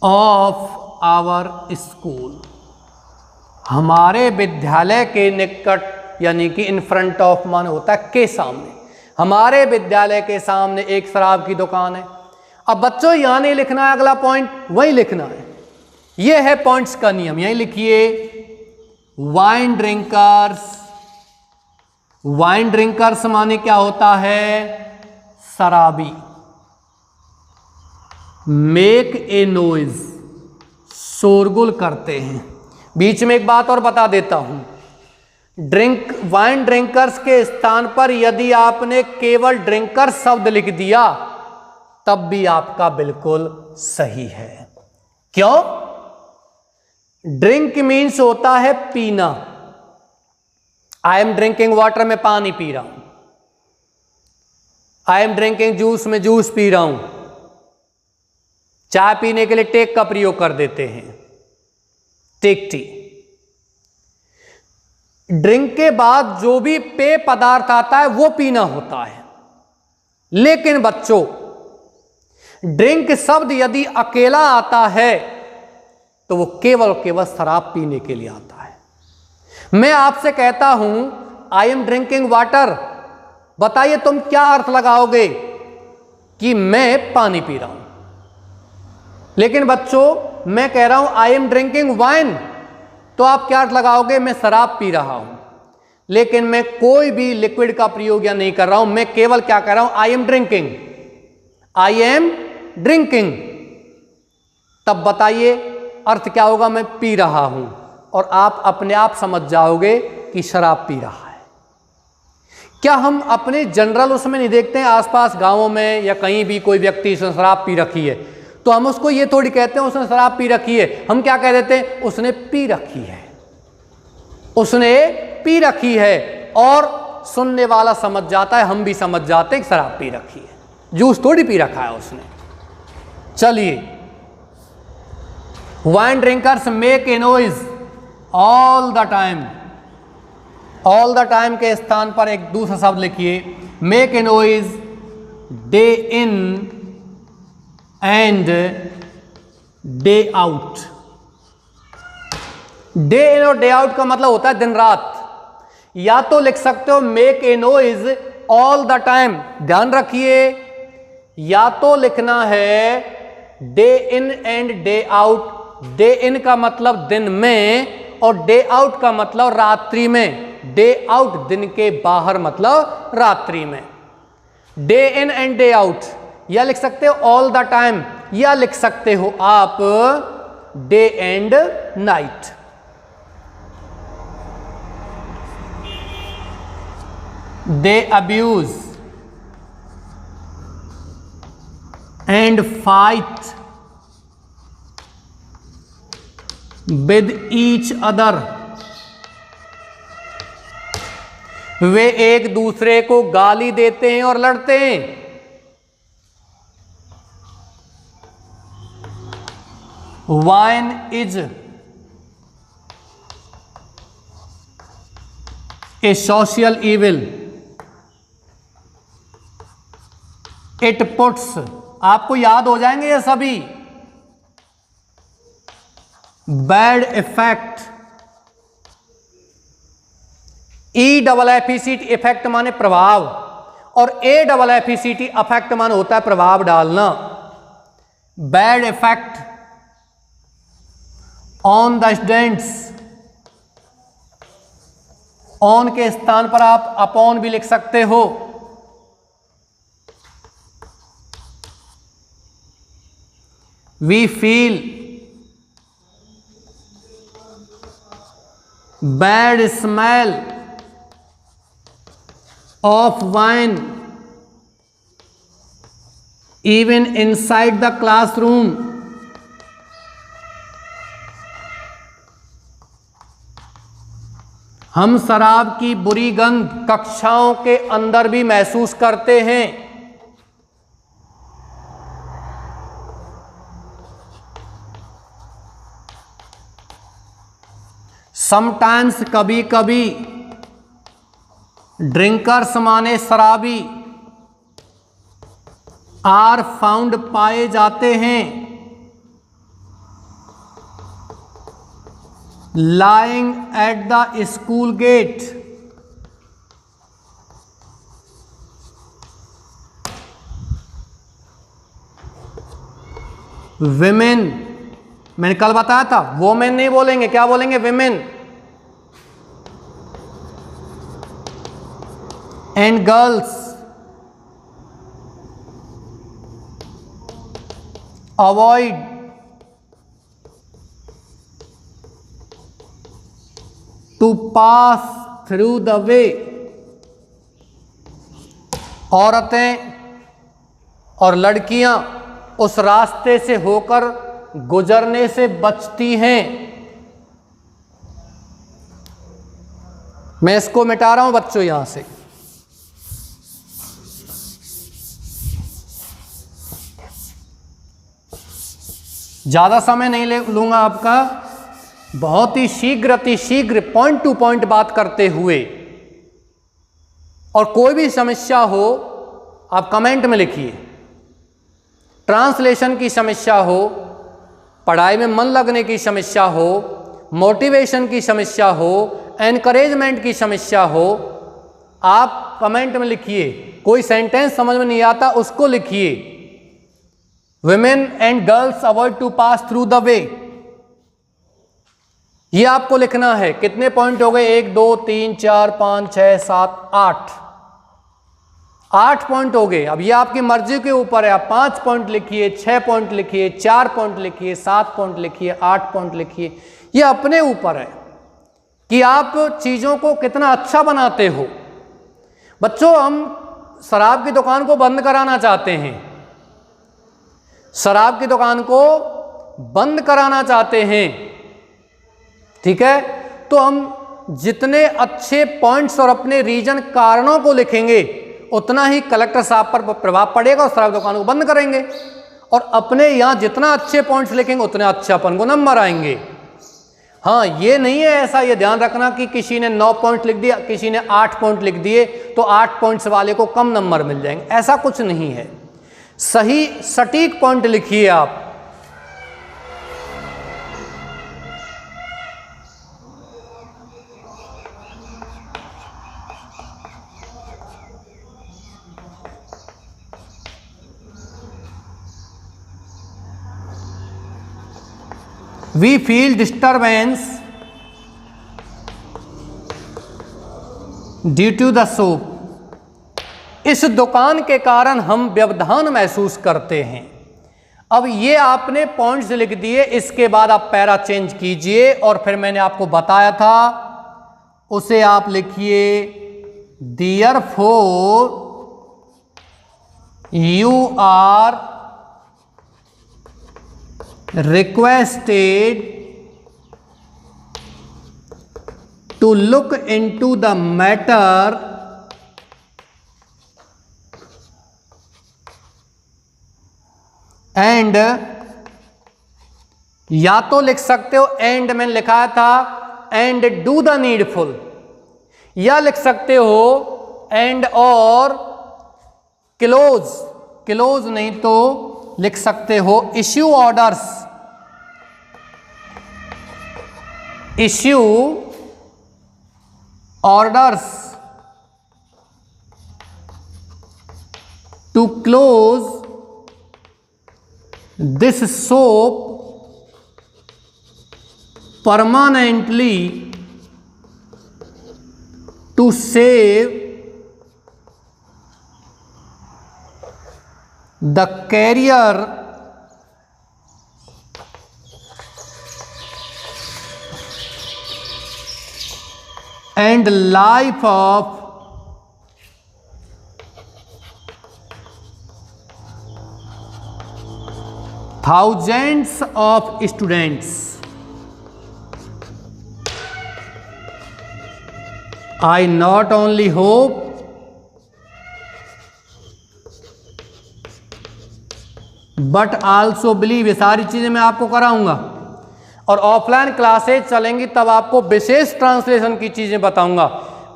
Speaker 1: of our school, हमारे विद्यालय के निकट, यानी कि इन फ्रंट ऑफ मान होता है के सामने, हमारे विद्यालय के सामने एक शराब की दुकान है। अब बच्चों यहां नहीं लिखना है, अगला पॉइंट वही लिखना है। यह है पॉइंट्स का नियम, यही लिखिए वाइन ड्रिंकर्स। वाइन ड्रिंकर्स माने क्या होता है, शराबी। मेक ए नॉइज, शोरगुल करते हैं। बीच में एक बात और बता देता हूं, वाइन ड्रिंकर्स के स्थान पर यदि आपने केवल ड्रिंकर्स शब्द लिख दिया तब भी आपका बिल्कुल सही है। क्यों? ड्रिंक मीन्स होता है पीना। आई एम ड्रिंकिंग वाटर, में पानी पी रहा हूं। आई एम ड्रिंकिंग जूस, में जूस पी रहा हूं। चाय पीने के लिए टेक का प्रयोग कर देते हैं, टेक टी। ड्रिंक के बाद जो भी पेय पदार्थ आता है वो पीना होता है। लेकिन बच्चों ड्रिंक शब्द यदि अकेला आता है तो वो केवल केवल शराब पीने के लिए आता है। मैं आपसे कहता हूं आई एम ड्रिंकिंग वाटर, बताइए तुम क्या अर्थ लगाओगे कि मैं पानी पी रहा हूं। लेकिन बच्चों मैं कह रहा हूं आई एम ड्रिंकिंग वाइन, तो आप क्या अर्थ लगाओगे, मैं शराब पी रहा हूं। लेकिन मैं कोई भी लिक्विड का प्रयोग या नहीं कर रहा हूं, मैं केवल क्या कह रहा हूं, I am drinking, I am drinking. तब बताइए अर्थ क्या होगा, मैं पी रहा हूं। और आप अपने आप समझ जाओगे कि शराब पी रहा है। क्या हम अपने जनरल उसमें नहीं देखते हैं, आसपास गांवों में या कहीं भी कोई व्यक्ति उसने शराब पी रखी है तो हम उसको ये थोड़ी कहते हैं उसने शराब पी रखी है, हम क्या कह देते हैं, उसने पी रखी है, उसने पी रखी है। और सुनने वाला समझ जाता है, हम भी समझ जाते हैं कि शराब पी रखी है, जूस थोड़ी पी रखा है उसने। चलिए, wine drinkers make a noise all the time. All the time के स्थान पर एक दूसरा शब्द लिखिए, make a noise day in and day out. Day in और डे आउट का मतलब होता है दिन रात। या तो लिख सकते हो make a noise all the time, ध्यान रखिए, या तो लिखना है day in and day out. Day in का मतलब दिन में और डे आउट का मतलब रात्रि में। डे आउट दिन के बाहर मतलब रात्रि में। Day in and day out, या लिख सकते हो ऑल द टाइम, या लिख सकते हो आप day and night. They abuse and fight with each other, वे एक दूसरे को गाली देते हैं और लड़ते हैं। Wine is a social evil, it puts, आपको याद हो जाएंगे ये सभी, bad effect, E double F E C T effect माने प्रभाव, और A double F E C T affect माने होता है प्रभाव डालना। Bad effect on the students, on के स्थान पर आप अपॉन भी लिख सकते हो। We feel bad smell of wine even inside the classroom, हम शराब की बुरी गंध कक्षाओं के अंदर भी महसूस करते हैं। समटाइम्स, कभी कभी, ड्रिंकर्स माने शराबी, आर फाउंड पाए जाते हैं, lying at the school gate, women, मैंने कल बताया था वोमेन नहीं बोलेंगे, क्या बोलेंगे, women, and girls, avoid to pass through the way, औरतें और लड़कियां उस रास्ते से होकर गुजरने से बचती हैं। मैं इसको मिटा रहा हूं बच्चों यहां से। ज्यादा समय नहीं लूंगा आपका, बहुत ही शीघ्र अति शीघ्र पॉइंट टू पॉइंट बात करते हुए, और कोई भी समस्या हो आप कमेंट में लिखिए। ट्रांसलेशन की समस्या हो, पढ़ाई में मन लगने की समस्या हो, मोटिवेशन की समस्या हो, एनकरेजमेंट की समस्या हो, आप कमेंट में लिखिए। कोई सेंटेंस समझ में नहीं आता उसको लिखिए। Women and girls avoid to pass through the way, ये आपको लिखना है। कितने पॉइंट हो गए, 1 2 3 4 5 6 7 8, 8 पॉइंट हो गए। अब ये आपकी मर्जी के ऊपर है, आप 5 पॉइंट लिखिए, 6 पॉइंट लिखिए, 4 पॉइंट लिखिए, 7 पॉइंट लिखिए, 8 पॉइंट लिखिए। ये अपने ऊपर है कि आप चीज़ों को कितना अच्छा बनाते हो। बच्चों, हम शराब की दुकान को बंद कराना चाहते हैं, शराब की दुकान को बंद कराना चाहते हैं, ठीक है। तो हम जितने अच्छे पॉइंट्स और अपने रीजन कारणों को लिखेंगे उतना ही कलेक्टर साहब पर प्रभाव पड़ेगा और शराब दुकान को बंद करेंगे। और अपने यहाँ जितना अच्छे पॉइंट्स लिखेंगे उतने अच्छे अपन को नंबर आएंगे। हाँ, ये नहीं है ऐसा, ये ध्यान रखना कि किसी ने 9 पॉइंट लिख दिया, किसी ने 8 पॉइंट लिख दिए तो 8 पॉइंट्स वाले को कम नंबर मिल जाएंगे, ऐसा कुछ नहीं है। सही सटीक पॉइंट लिखिए आप। We feel disturbance due to the soap, इस दुकान के कारण हम व्यवधान महसूस करते हैं। अब ये आपने पॉइंट्स लिख दिए, इसके बाद आप पैरा चेंज कीजिए और फिर मैंने आपको बताया था उसे आप लिखिए therefore you are requested to look into the matter and, या तो लिख सकते हो एंड मैंने लिखा था एंड डू द नीडफुल, या लिख सकते हो एंड और क्लोज, क्लोज नहीं तो लिख सकते हो issue orders, issue orders to close this soap permanently to save the career and life of thousands of students. I not only hope but also believe, ये सारी चीजें मैं आपको कराऊंगा और ऑफलाइन क्लासेज चलेंगी तब आपको विशेष ट्रांसलेशन की चीजें बताऊंगा,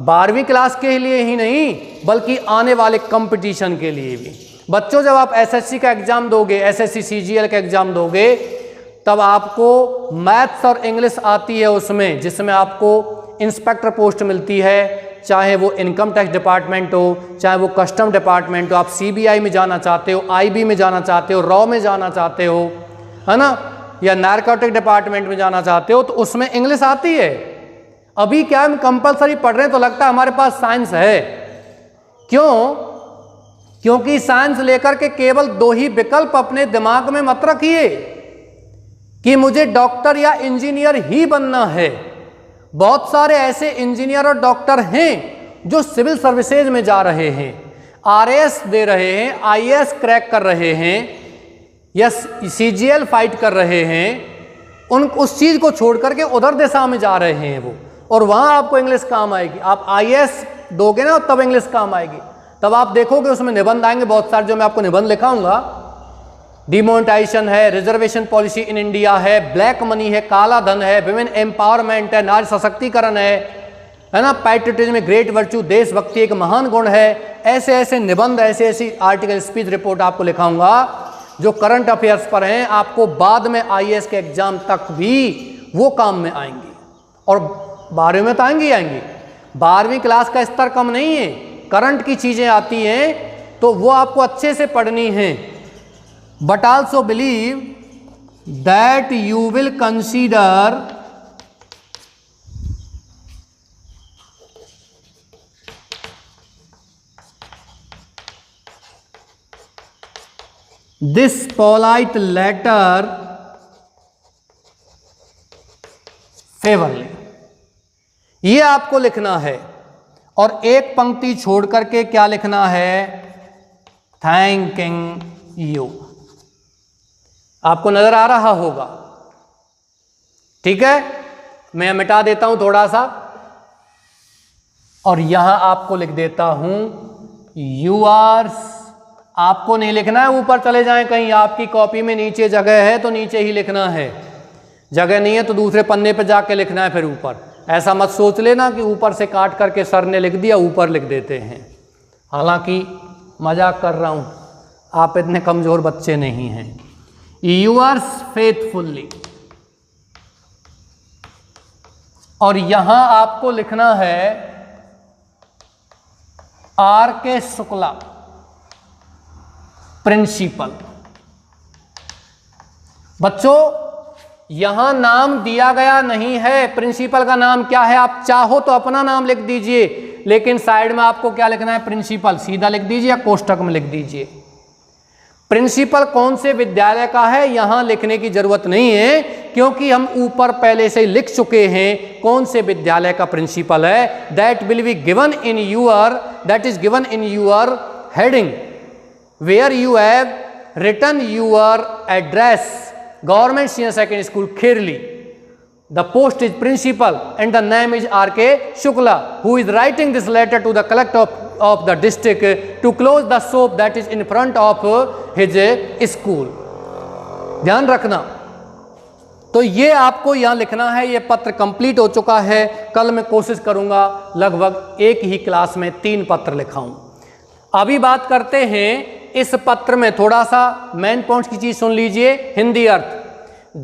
Speaker 1: 12वीं क्लास के लिए ही नहीं बल्कि आने वाले कंपटीशन के लिए भी। बच्चों जब आप एसएससी का एग्जाम दोगे, एसएससी सीजीएल का एग्जाम दोगे, तब आपको मैथ्स और इंग्लिश आती है उसमें, जिसमें आपको इंस्पेक्टर पोस्ट मिलती है, चाहे वो इनकम टैक्स डिपार्टमेंट हो, चाहे वो कस्टम डिपार्टमेंट हो, आप सीबीआई में जाना चाहते हो, आईबी में जाना चाहते हो, रॉ में जाना चाहते हो, है ना, या नारकोटिक डिपार्टमेंट में जाना चाहते हो, तो उसमें इंग्लिश आती है। अभी क्या हम कंपलसरी पढ़ रहे हैं तो लगता है हमारे पास साइंस है, क्यों? क्योंकि साइंस लेकर के केवल 2 ही विकल्प अपने दिमाग में मत रखिए कि मुझे डॉक्टर या इंजीनियर ही बनना है। बहुत सारे ऐसे इंजीनियर और डॉक्टर हैं जो सिविल सर्विसेज में जा रहे हैं, आरएएस दे रहे हैं, आईएएस क्रैक कर रहे हैं या सीजीएल फाइट कर रहे हैं, उस चीज को छोड़ करके उधर दिशा में जा रहे हैं वो, और वहां आपको इंग्लिश काम आएगी। आप आईएएस दोगे ना तब इंग्लिश काम आएगी, तब आप देखोगे उसमें निबंध आएंगे बहुत सारे, जो मैं आपको निबंध लिखाऊंगा। डिमोनेटाइजेशन है, रिजर्वेशन पॉलिसी इन इंडिया है, ब्लैक मनी है, काला धन है, विमेन एम्पावरमेंट है, नारी सशक्तिकरण है ना, पैट्रियटिज्म ग्रेट वर्च्यू, देशभक्ति एक महान गुण है। ऐसे ऐसे निबंध, ऐसे ऐसी आर्टिकल, स्पीच, रिपोर्ट आपको लिखाऊंगा जो करंट अफेयर्स पर हैं, आपको बाद में आईएएस के एग्जाम तक भी वो काम में आएंगी, और 12वीं में तो आएंगी आएंगी। 12वीं क्लास का स्तर कम नहीं है, करंट की चीजें आती हैं तो वो आपको अच्छे से पढ़नी है। But also believe that you will consider this polite letter favourably, ये आपको लिखना है, और एक पंक्ति छोड़ करके क्या लिखना है, थैंकिंग यू। आपको नजर आ रहा होगा, ठीक है? मैं मिटा देता हूं थोड़ा सा और यहां आपको लिख देता हूं यूआर्स। आपको नहीं लिखना है ऊपर चले जाएं कहीं, आपकी कॉपी में नीचे जगह है तो नीचे ही लिखना है, जगह नहीं है तो दूसरे पन्ने पे जाके लिखना है फिर ऊपर। ऐसा मत सोच लेना कि ऊपर से काट करके सर ने लिख दिया ऊपर लिख देते हैं, हालांकि मजाक कर रहा हूं, आप इतने कमजोर बच्चे नहीं हैं। यूअर्स फेथफुल्ली, और यहां आपको लिखना है आर के शुक्ला प्रिंसिपल। बच्चों यहां नाम दिया गया नहीं है, प्रिंसिपल का नाम क्या है, आप चाहो तो अपना नाम लिख दीजिए, लेकिन साइड में आपको क्या लिखना है, प्रिंसिपल सीधा लिख दीजिए या कोष्टक में लिख दीजिए। प्रिंसिपल कौन से विद्यालय का है यहां लिखने की जरूरत नहीं है, क्योंकि हम ऊपर पहले से लिख चुके हैं कौन से विद्यालय का प्रिंसिपल है। That will be given in your, that is given in your heading where you have written your address, government senior secondary school Kherli. The post is principal and the name is R.K. Shukla, who is writing this letter to the collector of the district to close the shop that is in front of his school. ध्यान रखना, तो ये आपको यहाँ लिखना है। ये पत्र कंप्लीट हो चुका है। कल मैं कोशिश करूँगा लगभग एक ही क्लास में 3 पत्र लिखाऊं। अभी बात करते हैं इस पत्र में थोड़ा सा मेन पॉइंट की चीज़ सुन लीजिए। हिंदी अर्थ,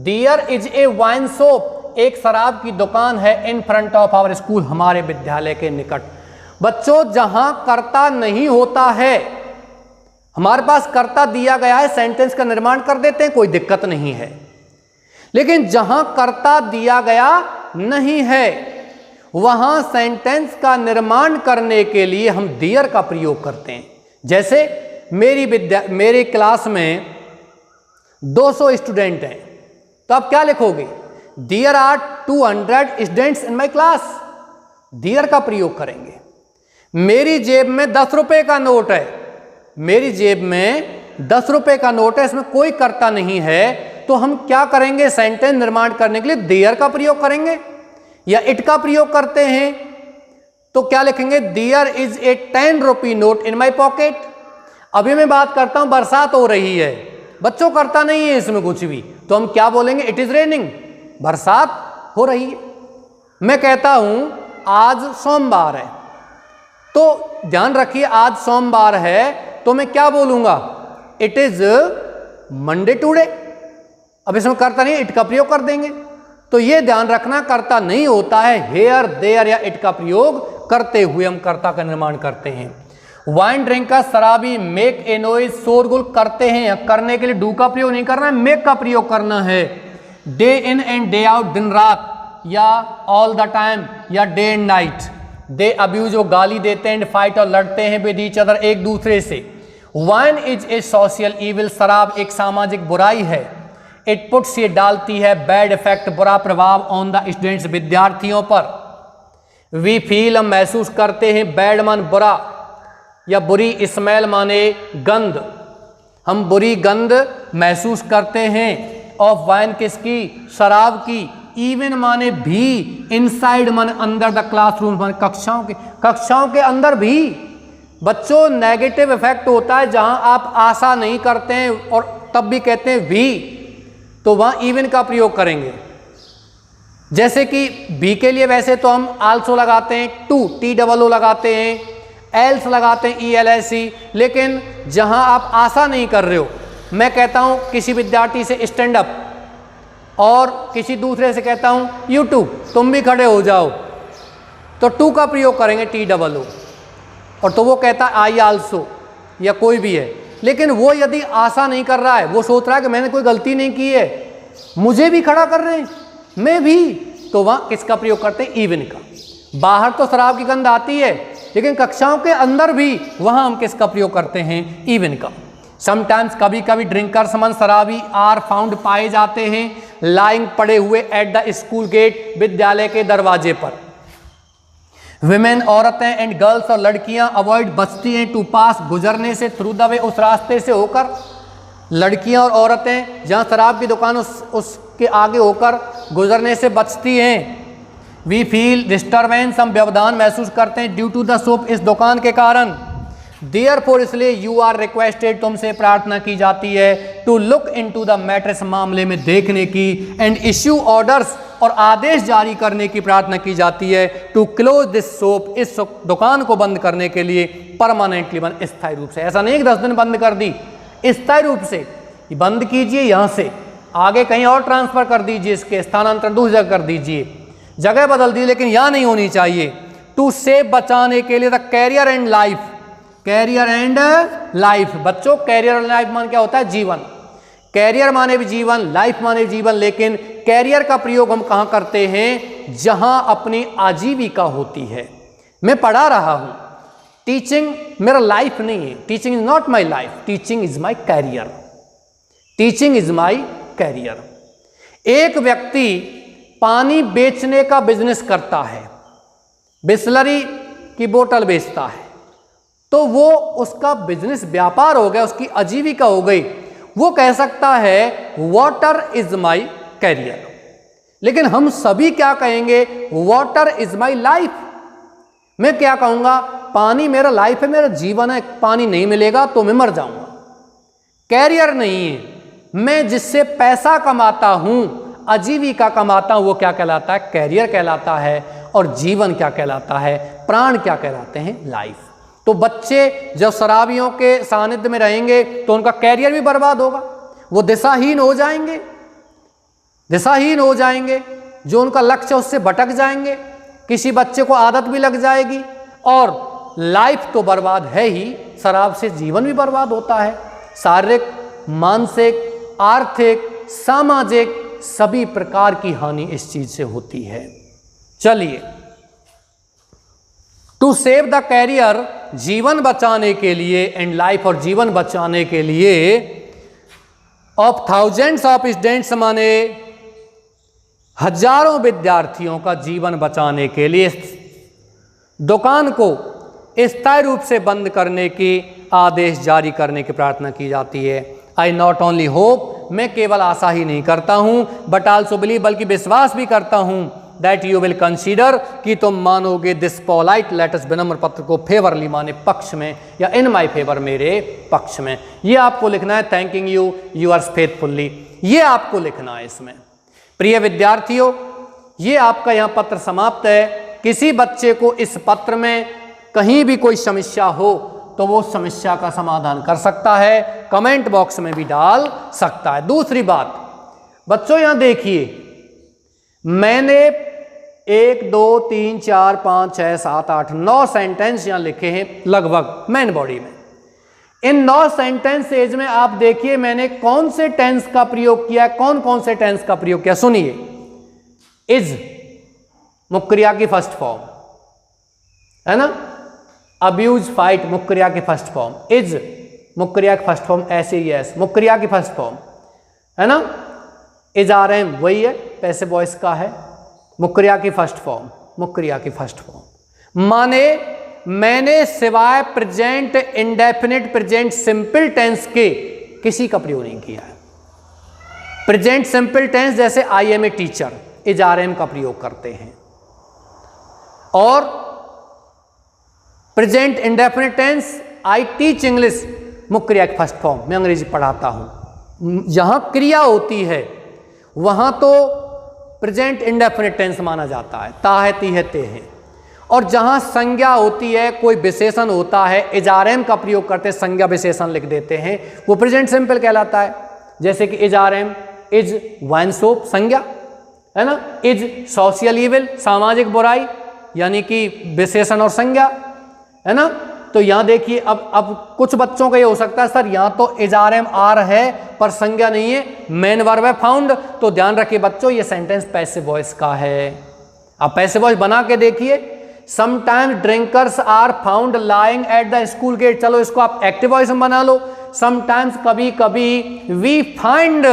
Speaker 1: There is a wine shop, एक शराब की दुकान है in front of our school, हमारे विद्यालय के निकट। बच्चों जहां कर्ता नहीं होता है, हमारे पास कर्ता दिया गया है, सेंटेंस का निर्माण कर देते हैं, कोई दिक्कत नहीं है। लेकिन जहां कर्ता दिया गया नहीं है वहां सेंटेंस का निर्माण करने के लिए हम देयर का प्रयोग करते हैं। जैसे मेरी क्लास में 200 स्टूडेंट हैं, तो आप क्या लिखोगे, there are 200 students in my class, there का प्रयोग करेंगे। मेरी जेब में 10 रुपए का नोट है, मेरी जेब में 10 रुपए का नोट है, इसमें कोई कर्ता नहीं है, तो हम क्या करेंगे, सेंटेंस निर्माण करने के लिए देयर का प्रयोग करेंगे या इट का प्रयोग करते हैं। तो क्या लिखेंगे, there is a 10 rupee note in my pocket. अभी मैं बात करता हूं बरसात हो रही है, बच्चों करता नहीं है इसमें कुछ भी, तो हम क्या बोलेंगे, इट इज रेनिंग, बरसात हो रही है। मैं कहता हूं आज सोमवार है, तो ध्यान रखिए आज सोमवार है, तो मैं क्या बोलूंगा, इट इज मंडे टुडे। अब इसमें करता नहीं, इट का प्रयोग कर देंगे। तो ये ध्यान रखना, कर्ता नहीं होता है, हेयर देयर या इट का प्रयोग करते हुए हम कर्ता का निर्माण करते हैं। वाइन ड्रिंकर शराबी, मेक ए नॉइज, शोरगुल करते हैं, करने के लिए डू का प्रयोग नहीं करना है, मेक का प्रयोग करना है। Day in and day out, दिन रात या ऑल द टाइम या day and night. They abuse, वो गाली देते हैं, एंड फाइट और लड़ते हैं विद ईच अदर, एक दूसरे से। Wine is a social evil, शराब एक सामाजिक बुराई है। इट पुट्स, ये डालती है, बैड इफेक्ट, बुरा प्रभाव, ऑन द स्टूडेंट्स, विद्यार्थियों पर। वी फील, हम महसूस करते हैं, बैड मान बुरा या बुरी, स्मेल माने गंध, हम बुरी गंध महसूस करते हैं। ऑफ वाइन, किसकी, शराब की। इवन माने भी, इनसाइड माने अंदर, द क्लासरूम माने कक्षाओं के अंदर भी। बच्चों नेगेटिव इफेक्ट होता है जहां आप आशा नहीं करते हैं और तब भी कहते हैं भी, तो वहां इवन का प्रयोग करेंगे। जैसे कि भी के लिए वैसे तो हम आल्सो लगाते हैं, टू TOO लगाते हैं, एल्स लगाते हैं ELSE, लेकिन जहां आप आशा नहीं कर रहे हो, मैं कहता हूं किसी विद्यार्थी से स्टैंड अप और किसी दूसरे से कहता हूं यूट्यूब, तुम भी खड़े हो जाओ, तो टू का प्रयोग करेंगे TOO, और तो वो कहता है आई आल्सो या कोई भी है। लेकिन वो यदि आशा नहीं कर रहा है, वो सोच रहा है कि मैंने कोई गलती नहीं की है, मुझे भी खड़ा कर रहे हैं, मैं भी, तो वहां किसका प्रयोग करते हैं, इवन का। बाहर तो शराब की गंध आती है, लेकिन कक्षाओं के अंदर भी वहां हम किसका प्रयोग करते हैं, इवन का। समटाइम्स, कभी कभी, ड्रिंकर समन, शराबी, आर फाउंड, पाए जाते हैं, लाइंग, पड़े हुए, एट द स्कूल गेट, विद्यालय के दरवाजे पर। विमेन, औरतें, एंड गर्ल्स, और लड़कियां, अवॉइड, बचती हैं, टू पास, गुजरने से, थ्रू द वे, उस रास्ते से होकर। लड़कियां और औरतें जहां शराब की दुकान उसके आगे होकर गुजरने से बचती हैं। वी फील डिस्टर्बेंस, हम व्यवधान महसूस करते हैं, ड्यू टू द शॉप, इस दुकान के कारण। देयरफॉर, इसलिए, यू आर रिक्वेस्टेड, तुमसे प्रार्थना की जाती है, to look into the matter, इस मामले में देखने की, एंड इश्यू ऑर्डर्स, और आदेश जारी करने की प्रार्थना की जाती है, टू क्लोज दिस शॉप, इस दुकान को बंद करने के लिए, परमानेंटली, बंद, स्थायी रूप से। ऐसा नहीं कि 10 दिन बंद कर दी, स्थायी रूप से बंद कीजिए, यहां से आगे कहीं और ट्रांसफर कर दीजिए, इसके स्थानांतरण दूसरी जगह कर दीजिए, जगह बदल दी, लेकिन यहां नहीं होनी चाहिए। टू सेव, बचाने के लिए, the career and life, career and life. बच्चों कैरियर और लाइफ मान क्या होता है, जीवन। कैरियर माने भी जीवन, लाइफ माने भी जीवन, लेकिन कैरियर का प्रयोग हम कहां करते हैं, जहां अपनी आजीविका होती है, मैं पढ़ा रहा हूं। टीचिंग मेरा लाइफ नहीं है, teaching is not my life, teaching is my career, teaching is my career. एक व्यक्ति पानी बेचने का बिजनेस करता है, बिस्लरी की बोतल बेचता है, तो वो उसका बिजनेस व्यापार हो गया, उसकी आजीविका हो गई। वो कह सकता है वाटर इज माई कैरियर। लेकिन हम सभी क्या कहेंगे? Water is my life. मैं क्या कहूंगा? पानी मेरा लाइफ है, मेरा जीवन है, पानी नहीं मिलेगा तो मैं मर जाऊंगा। कैरियर नहीं है। मैं जिससे पैसा कमाता हूं, आजीविका कमाता हूं, वो क्या कहलाता है? कैरियर कहलाता है। और जीवन क्या कहलाता है? प्राण क्या कहलाते हैं? लाइफ। तो बच्चे जब शराबियों के सानिध्य में रहेंगे तो उनका कैरियर भी बर्बाद होगा, वो दिशाहीन हो जाएंगे, दिशाहीन हो जाएंगे, जो उनका लक्ष्य उससे भटक जाएंगे। किसी बच्चे को आदत भी लग जाएगी और लाइफ तो बर्बाद है ही, शराब से जीवन भी बर्बाद होता है। शारीरिक, मानसिक, आर्थिक, सामाजिक सभी प्रकार की हानि इस चीज से होती है। चलिए, टू सेव द कैरियर, जीवन बचाने के लिए, एंड लाइफ और जीवन बचाने के लिए, ऑफ थाउजेंड्स ऑफ स्टूडेंट्स माने हजारों विद्यार्थियों का जीवन बचाने के लिए दुकान को स्थायी रूप से बंद करने की आदेश जारी करने की प्रार्थना की जाती है। आई नॉट ओनली होप, मैं केवल आशा ही नहीं करता हूं, बट आल्सो बिलीव, बल्कि विश्वास भी करता हूं, दैट यू विल कंसीडर, कि तुम मानोगे दिस पोलाइट लेटर्स, विनम्र पत्र को, फेवरली माने पक्ष में, या इन माई फेवर, मेरे पक्ष में। ये आपको लिखना है, थैंकिंग यू यूअर्स फेथफुल्ली, ये आपको लिखना है इसमें। प्रिय विद्यार्थियों, ये आपका यहाँ पत्र समाप्त है। किसी बच्चे को इस पत्र में कहीं भी कोई समस्या हो तो वो समस्या का समाधान कर सकता है, कमेंट बॉक्स में भी डाल सकता है। दूसरी बात, बच्चों यहाँ देखिए, मैंने 1 2 3 4 5 6 7 8 9 सेंटेंस यहाँ लिखे हैं लगभग मेन बॉडी में। इन 9 सेंटेंसेज में आप देखिए मैंने कौन से टेंस का प्रयोग किया है, कौन कौन से टेंस का प्रयोग किया। सुनिए, इज मुख्य क्रिया की फर्स्ट फॉर्म है ना, अब्यूज फाइट मुख्य क्रिया की फर्स्ट फॉर्म, इज मुख्य क्रिया की फर्स्ट फॉर्म, ऐसे यस मुख्य क्रिया की फर्स्ट फॉर्म है ना, इज आर एम वही है, पैसिव वॉइस का है, मुख्य क्रिया की फर्स्ट फॉर्म, मुख्य क्रिया की फर्स्ट फॉर्म। माने मैंने सिवाय present indefinite, present simple tense के किसी का प्रयोग नहीं किया है। प्रेजेंट सिंपल टेंस जैसे I am a teacher, is are am का प्रयोग करते हैं, और present indefinite tense I teach English, मुख्य क्रिया की फर्स्ट फॉर्म, मैं अंग्रेजी पढ़ाता हूं। जहां क्रिया होती है वहां तो प्रेजेंट इंडेफिनिट टेंस माना जाता है, ता है, ती है, ते है। और जहां संज्ञा होती है, कोई विशेषण होता है, इज आर एम का प्रयोग करते, संज्ञा विशेषण लिख देते हैं, वो प्रेजेंट सिंपल कहलाता है। जैसे कि is are am, is wine soap, संज्ञा है ना, इज सोशल इविल, सामाजिक बुराई, यानी कि विशेषण और संज्ञा है ना। तो यहां देखिए, अब कुछ बच्चों का ये हो सकता है सर यहां तो इज आर एम आर है पर संज्ञा नहीं है, मेन वर्ब है फाउंड। तो ध्यान रखिए बच्चों, ये सेंटेंस पैसिव वॉइस का है। आप पैसिव वॉइस बना के देखिए, sometimes drinkers are found lying at the school gate, चलो इसको आप एक्टिव वॉइस में बना लो। समटाइम्स कभी कभी वी फाइंड,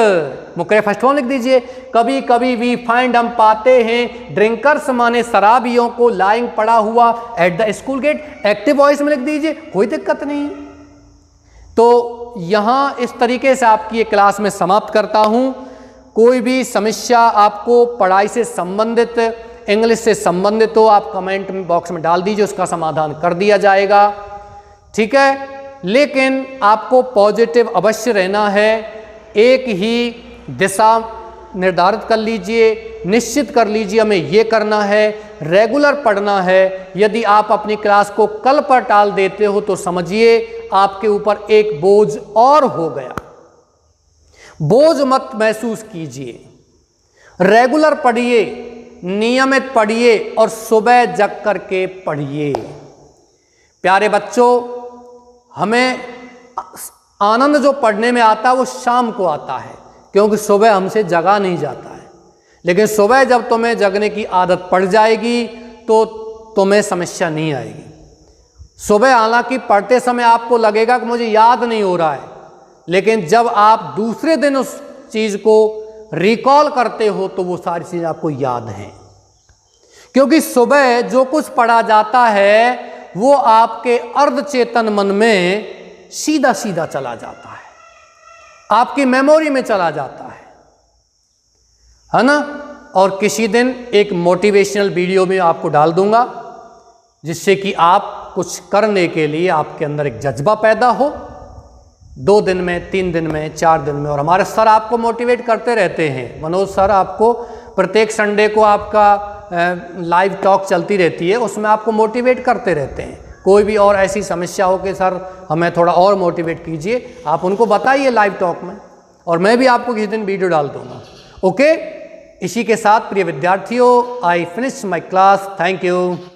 Speaker 1: मुख्य फर्स्ट फॉर्म लिख दीजिए, कभी कभी वी फाइंड हम पाते हैं, ड्रिंकर्स माने शराबियों को, लाइंग पड़ा हुआ, eight the school gate active voice में लिख दीजिए, कोई दिक्कत नहीं। तो यहां इस तरीके से आपकी ये क्लास में समाप्त करता हूं। कोई भी समस्या आपको पढ़ाई से संबंधित, इंग्लिश से संबंधित हो, आप कमेंट बॉक्स में डाल दीजिए, उसका समाधान कर दिया जाएगा, ठीक है। लेकिन आपको पॉजिटिव अवश्य रहना है, एक ही दिशा निर्धारित कर लीजिए, निश्चित कर लीजिए हमें ये करना है, रेगुलर पढ़ना है। यदि आप अपनी क्लास को कल पर टाल देते हो तो समझिए आपके ऊपर एक बोझ और हो गया। बोझ मत महसूस कीजिए, रेगुलर पढ़िए, नियमित पढ़िए और सुबह जग करके पढ़िए। प्यारे बच्चों, हमें आनंद जो पढ़ने में आता है वो शाम को आता है, क्योंकि सुबह हमसे जगा नहीं जाता है। लेकिन सुबह जब तुम्हें जगने की आदत पड़ जाएगी तो तुम्हें समस्या नहीं आएगी। सुबह हालांकि पढ़ते समय आपको लगेगा कि मुझे याद नहीं हो रहा है, लेकिन जब आप दूसरे दिन उस चीज़ को रिकॉल करते हो तो वो सारी चीज़ें आपको याद हैं, क्योंकि सुबह जो कुछ पढ़ा जाता है वो आपके अर्धचेतन मन में सीधा सीधा चला जाता है, आपकी मेमोरी में चला जाता है ना। और किसी दिन एक मोटिवेशनल वीडियो में आपको डाल दूंगा, जिससे कि आप कुछ करने के लिए आपके अंदर एक जज्बा पैदा हो, 2 दिन में, 3 दिन में, 4 दिन में। और हमारे सर आपको मोटिवेट करते रहते हैं, मनोज सर आपको प्रत्येक संडे को आपका लाइव टॉक चलती रहती है, उसमें आपको मोटिवेट करते रहते हैं। कोई भी और ऐसी समस्या हो कि सर हमें थोड़ा और मोटिवेट कीजिए, आप उनको बताइए लाइव टॉक में, और मैं भी आपको किसी दिन वीडियो डाल दूंगा। ओके, इसी के साथ प्रिय विद्यार्थियों, I finish my class. Thank you.